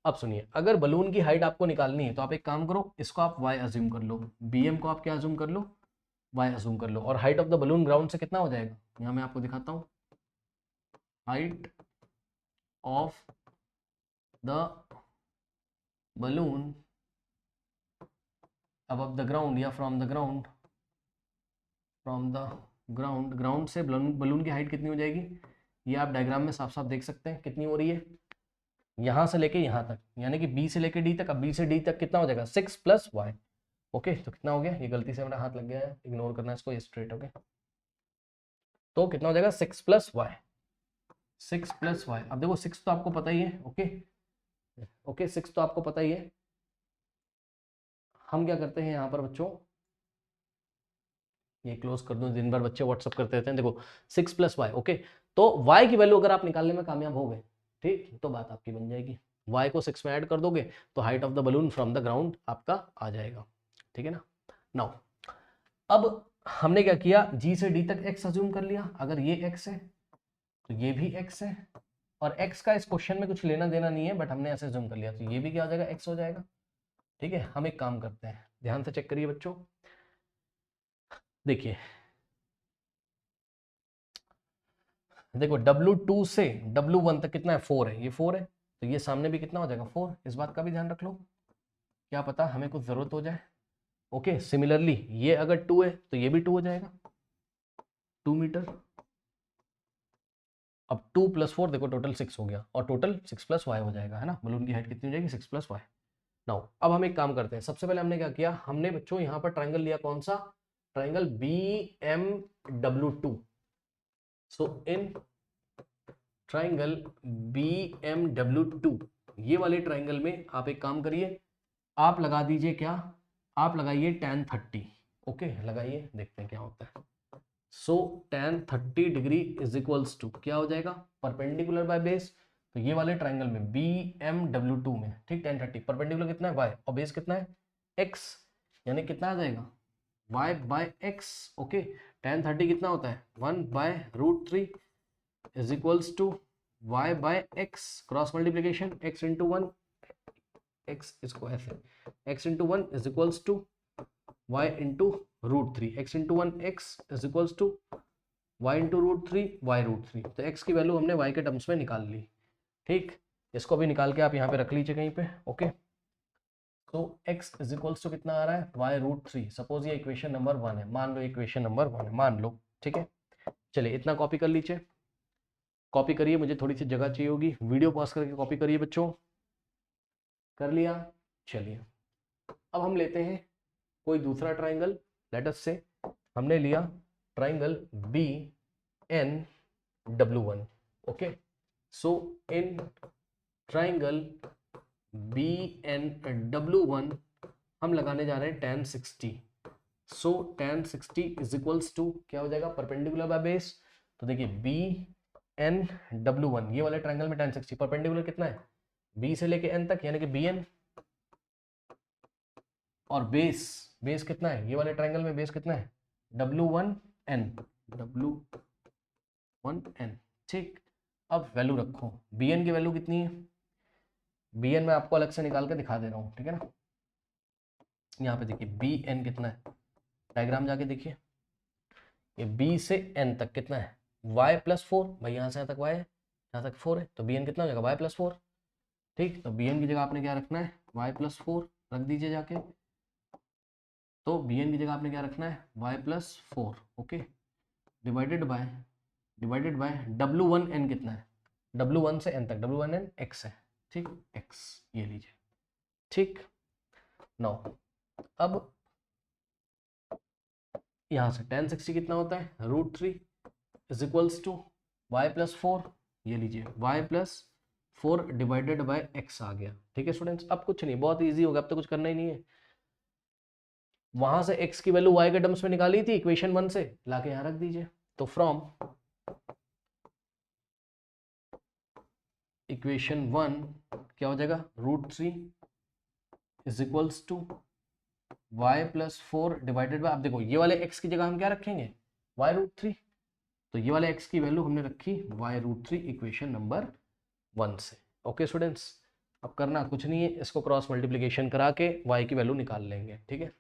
अब सुनिए, अगर बलून की हाइट आपको निकालनी है तो आप एक काम करो, इसको आप y अज्यूम कर लो, BM को आप क्या अज्यूम कर लो, y अज्यूम कर लो, और height of the balloon ground से कितना हो जाएगा, यहां मैं आपको दिखाता हूं, height of the balloon above the ground या from the ground, ग्राउंड से बलून की हाइट कितनी हो जाएगी, ये आप डायग्राम में साफ साफ देख सकते हैं कितनी हो रही है, यहां से लेके यहां तक, यानी कि B से लेके D तक। अब B से D तक कितना हो जाएगा, 6 + y। ओके, तो कितना हो गया, ये गलती से मेरा हाथ लग गया है, इग्नोर करना है इसको, ये स्ट्रेट हो गया। तो कितना हो जाएगा, 6 + y, 6 + y। अब देखो 6 तो आपको पता ही है, ओके ओके 6 तो आपको पता ही है। हम क्या करते हैं यहाँ पर बच्चों, ये क्लोज कर दूं, दिन भर बच्चे व्हाट्सअप करते रहते हैं। देखो 6 + y, ओके, तो y की वैल्यू अगर आप निकालने में कामयाब हो गए, ठीक, तो बात आपकी बन जाएगी। y को 6 में ऐड कर दोगे तो height of the balloon from the ground आपका आ जाएगा, ठीक है ना। नाउ अब हमने क्या किया, G से D तक x अज्यूम कर लिया, अगर ये x है तो ये भी x है, और x का इस क्वेश्चन में कुछ लेना देना नहीं है, बट हमने ऐसे अज्यूम कर लिया, तो ये भी क्या हो जाएगा, x हो जाएगा। ठीक है, हम एक काम करते हैं, ध्यान से चेक करिए बच्चों, देखिए देखो W2 से W1 तक कितना है, 4 है, ये 4 है, तो ये सामने भी कितना हो जाएगा, 4। इस बात का भी ध्यान रख लो, क्या पता हमें कुछ जरूरत हो जाए। ओके, सिमिलरली ये अगर 2 है तो ये भी 2 हो जाएगा, 2 मीटर। अब 2 + 4 देखो टोटल 6 हो गया, और टोटल 6 + y हो जाएगा, है ना। बलून की हाइट कितनी हो जाएगी, 6 + y। नाउ अब हम एक काम करते हैं, सबसे पहले हमने क्या किया, हमने बच्चों यहाँ पर ट्राइंगल लिया, कौन सा, triangle BMW2। So in triangle BMW2, ये वाले ट्राइंगल में आप एक काम करिए, आप लगा दीजिए क्या, आप लगाइए tan 30। ओके लगाइए, देखते हैं क्या होता है। So tan 30 degree is equals to क्या हो जाएगा, परपेंडिकुलर बाय बेस। तो ये वाले ट्राइंगल में BMW2 में, ठीक, tan 30 परपेंडिकुलर कितना है, y, और बेस कितना है, x, यानी कितना आ जाएगा, y/x। ओके, tan 30 कितना होता है, 1/√3 is equals to y/x, cross multiplication x × 1, x इसको ऐसे, x × 1 is equals to y × √3, x × 1 x is equals to y × √3 y√3। तो x की वैल्यू हमने y के टर्म्स में निकाल ली, ठीक, इसको भी निकाल के आप यहाँ पे रख लीजिए कहीं पे। ओके, तो x इज इक्वल्स टू कितना आ रहा है, y√3। सपोज ये इक्वेशन नंबर 1 है, मान लो इक्वेशन नंबर 1 है, मान लो, ठीक है। चलिए इतना कॉपी कर लीजिए, कॉपी करिए, मुझे थोड़ी सी जगह चाहिए होगी, वीडियो पॉज करके कॉपी करिए बच्चों, कर लिया। चलिए अब हम लेते हैं कोई दूसरा ट्राइंगल, लेट अस से हमने लिया triangle BNW1। Okay, so in triangle BNW1 हम लगाने जा रहे हैं tan 60। So tan 60 is equals to क्या हो जाएगा, परपेंडिकुलर बाय बेस। तो देखिए BNW1 ये वाले ट्राइंगल में tan 60 परपेंडिकुलर कितना है, B से लेके N तक, यानी कि BN, और बेस कितना है, ये वाले ट्राइंगल में बेस कितना है, W1N, ठीक। अब वैल्यू रखो, BN की वैल्यू कितनी है, BN मैं आपको अलग से निकाल के दिखा दे रहा हूँ, ठीक है ना। यहाँ पे देखिए BN कितना है, डायग्राम जाके देखिए, ये B से N तक कितना है, y+4, भाई यहाँ से यहाँ तक y है, यहाँ तक 4 है, तो BN कितना हो जाएगा, y+4। ठीक, तो BN की जगह आपने क्या रखना है, y+4 रख दीजिए जाके। तो BN की जगह आपने क्या रखना है, y+4। Okay, divided by W1N कितना है, W1 से N तक, W1N x है, ठीक, x ये लीजिए, ठीक। नाउ अब यहां से tan 60 कितना होता है, √3 इज इक्वल्स टू y+4, ये लीजिए y+4 4 डिवाइडेड बाय x आ गया। ठीक है स्टूडेंट्स, अब कुछ नहीं, बहुत इजी होगा, अब तो कुछ करना ही नहीं है। वहां से x की वैल्यू y के टर्म्स में निकाली थी इक्वेशन 1 से, लाके यहां रख दीजिए। तो फ्रॉम इक्वेशन 1 क्या हो जाएगा, √3 is equals to y plus 4 divided by, अब देखो ये वाले x की जगह हम क्या रखेंगे, y√3, तो ये वाले x की वैल्यू हमने रखी y√3 इक्वेशन नंबर 1 से। ओके स्टूडेंट्स, अब करना कुछ नहीं है, इसको क्रॉस मल्टीप्लिकेशन करा के y की वैल्यू निकाल लेंगे। ठीक है,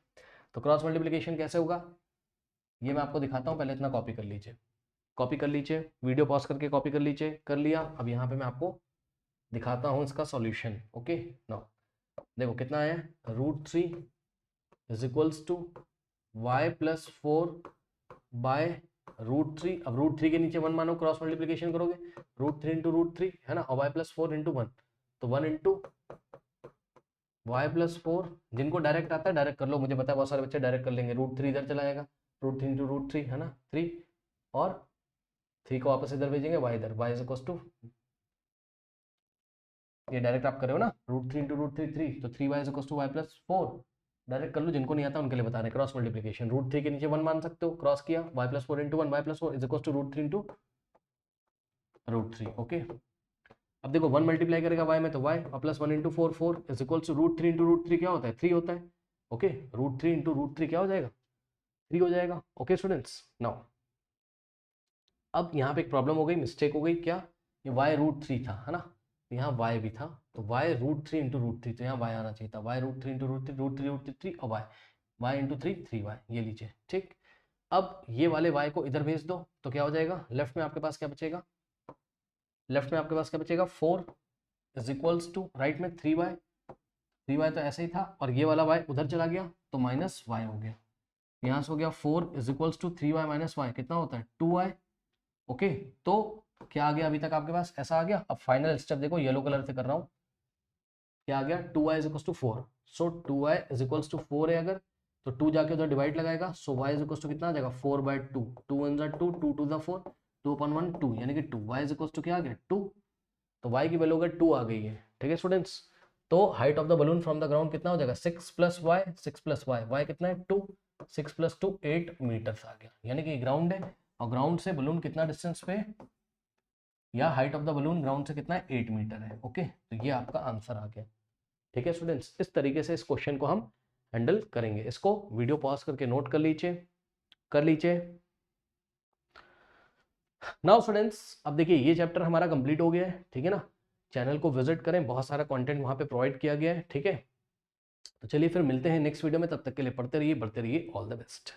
तो क्रॉस मल्टीप्लिकेशन कैसे होगा ये मैं आपको दिखाता हूँ, पहले इतना कॉपी कर लीजिए, कॉपी कर लीजिए, वीडियो पॉज करके कॉपी कर लीजिए, कर लिया। अब यहाँ पे मैं आपको दिखाता हूँ इसका सॉल्यूशन। ओके नाउ देखो कितना है, √3 is equals to y plus 4 by √3, अब √3 के नीचे 1 मानो, क्रॉस मल्टीप्लिकेशन करोगे, √3 इंटू √3 है ना, और y प्लस 4 इंटू 1, तो 1 इंटू y प्लस 4, जिनको डायरेक्ट आता है डायरेक्ट कर लो, मुझे पता है बहुत सारे बच्चे डायरेक्ट कर लेंगे, √3 इधर चला जाएगा, √3 इंटू √3 है ना 3, और 3 को वापस इधर भेजेंगे, y इधर, y इज इक्वल टू, ये डायरेक्ट आप कर रहे हो ना, √3 इंटू √3 3, तो 3y is equal to y plus 4, direct कर लो, जिनको नहीं आता उनके लिए बता रहे, क्रॉस मल्टीप्लिकेशन, √3 के नीचे 1 मान सकते हो, क्रॉस किया, y plus 4 into 1, y plus 4 is equal to √3 into √3। Okay, अब देखो 1 मल्टीप्लाई करेगा y में तो y, और plus 1 into 4 4 is equal to √3 into √3 क्या होता है, 3 होता है। ओके, √3 इंटू √3 क्या हो जाएगा, 3 हो जाएगा। ओके स्टूडेंट्स, नाउ अब यहाँ पे एक प्रॉब्लम हो गई, मिस्टेक हो गई, क्या, ये y√3 था है ना, यहाँ y भी था, तो y√3 इंटू √3, तो यहाँ y आना चाहिए था, y√3 इंटू √3, √3 और y इंटू 3 3y, ये लीजिए। ठीक, अब ये वाले y को इधर भेज दो, तो क्या हो जाएगा, लेफ्ट में आपके पास क्या बचेगा, लेफ्ट में आपके पास क्या बचेगा, 4 इज इक्वल्स टू, राइट में 3y, 3y तो ऐसे ही था, और ये वाला y उधर चला गया तो माइनस y हो गया, यहाँ से हो गया 4 is equals to 3y minus y, कितना होता है 2y। ओके, तो क्या आ गया अभी तक आपके पास, ऐसा आ गया। अब फाइनल स्टेप देखो, येलो कलर से कर रहा हूँ, क्या आ गया, 2y is equals to 4, so 2y is equals to 4 है अगर, तो 2 जाके उधर डिवाइड लगाएगा, so y is equals to कितना आ जाएगा, 4/2, 2 1 जा 2, 2 2 4, 2/1 2, यानी कि 2, y इज इक्वल्स टू क्या आ गया 2, तो y की वैल्यू अगर 2 आ गई है। ठीक है स्टूडेंट्स, तो height of the balloon from the ground कितना हो जाएगा, 6 प्लस y, 6 प्लस y कितना है 2, 6 प्लस 2 8 मीटर्स आ गया, यानी कि ग्राउंड है, और ग्राउंड से बलून कितना डिस्टेंस पे, या height of the balloon ground से कितना है 8 मीटर है। ओके, तो ये आपका आंसर आ गया। ठीक है स्टूडेंट्स, इस तरीके से इस क्वेश्चन को हम हैंडल करेंगे, इसको वीडियो पॉज करके नोट कर लीजिए। नाउ स्टूडेंट्स, अब देखिए ये चैप्टर हमारा कंप्लीट हो गया है। ठीक है ना, चैनल को विजिट करें, बहुत सारा कंटेंट वहां पे प्रोवाइड किया गया है। ठीक है, तो चलिए फिर मिलते हैं नेक्स्ट वीडियो में, तब तक के लिए पढ़ते रहिए, बढ़ते रहिए, ऑल द बेस्ट।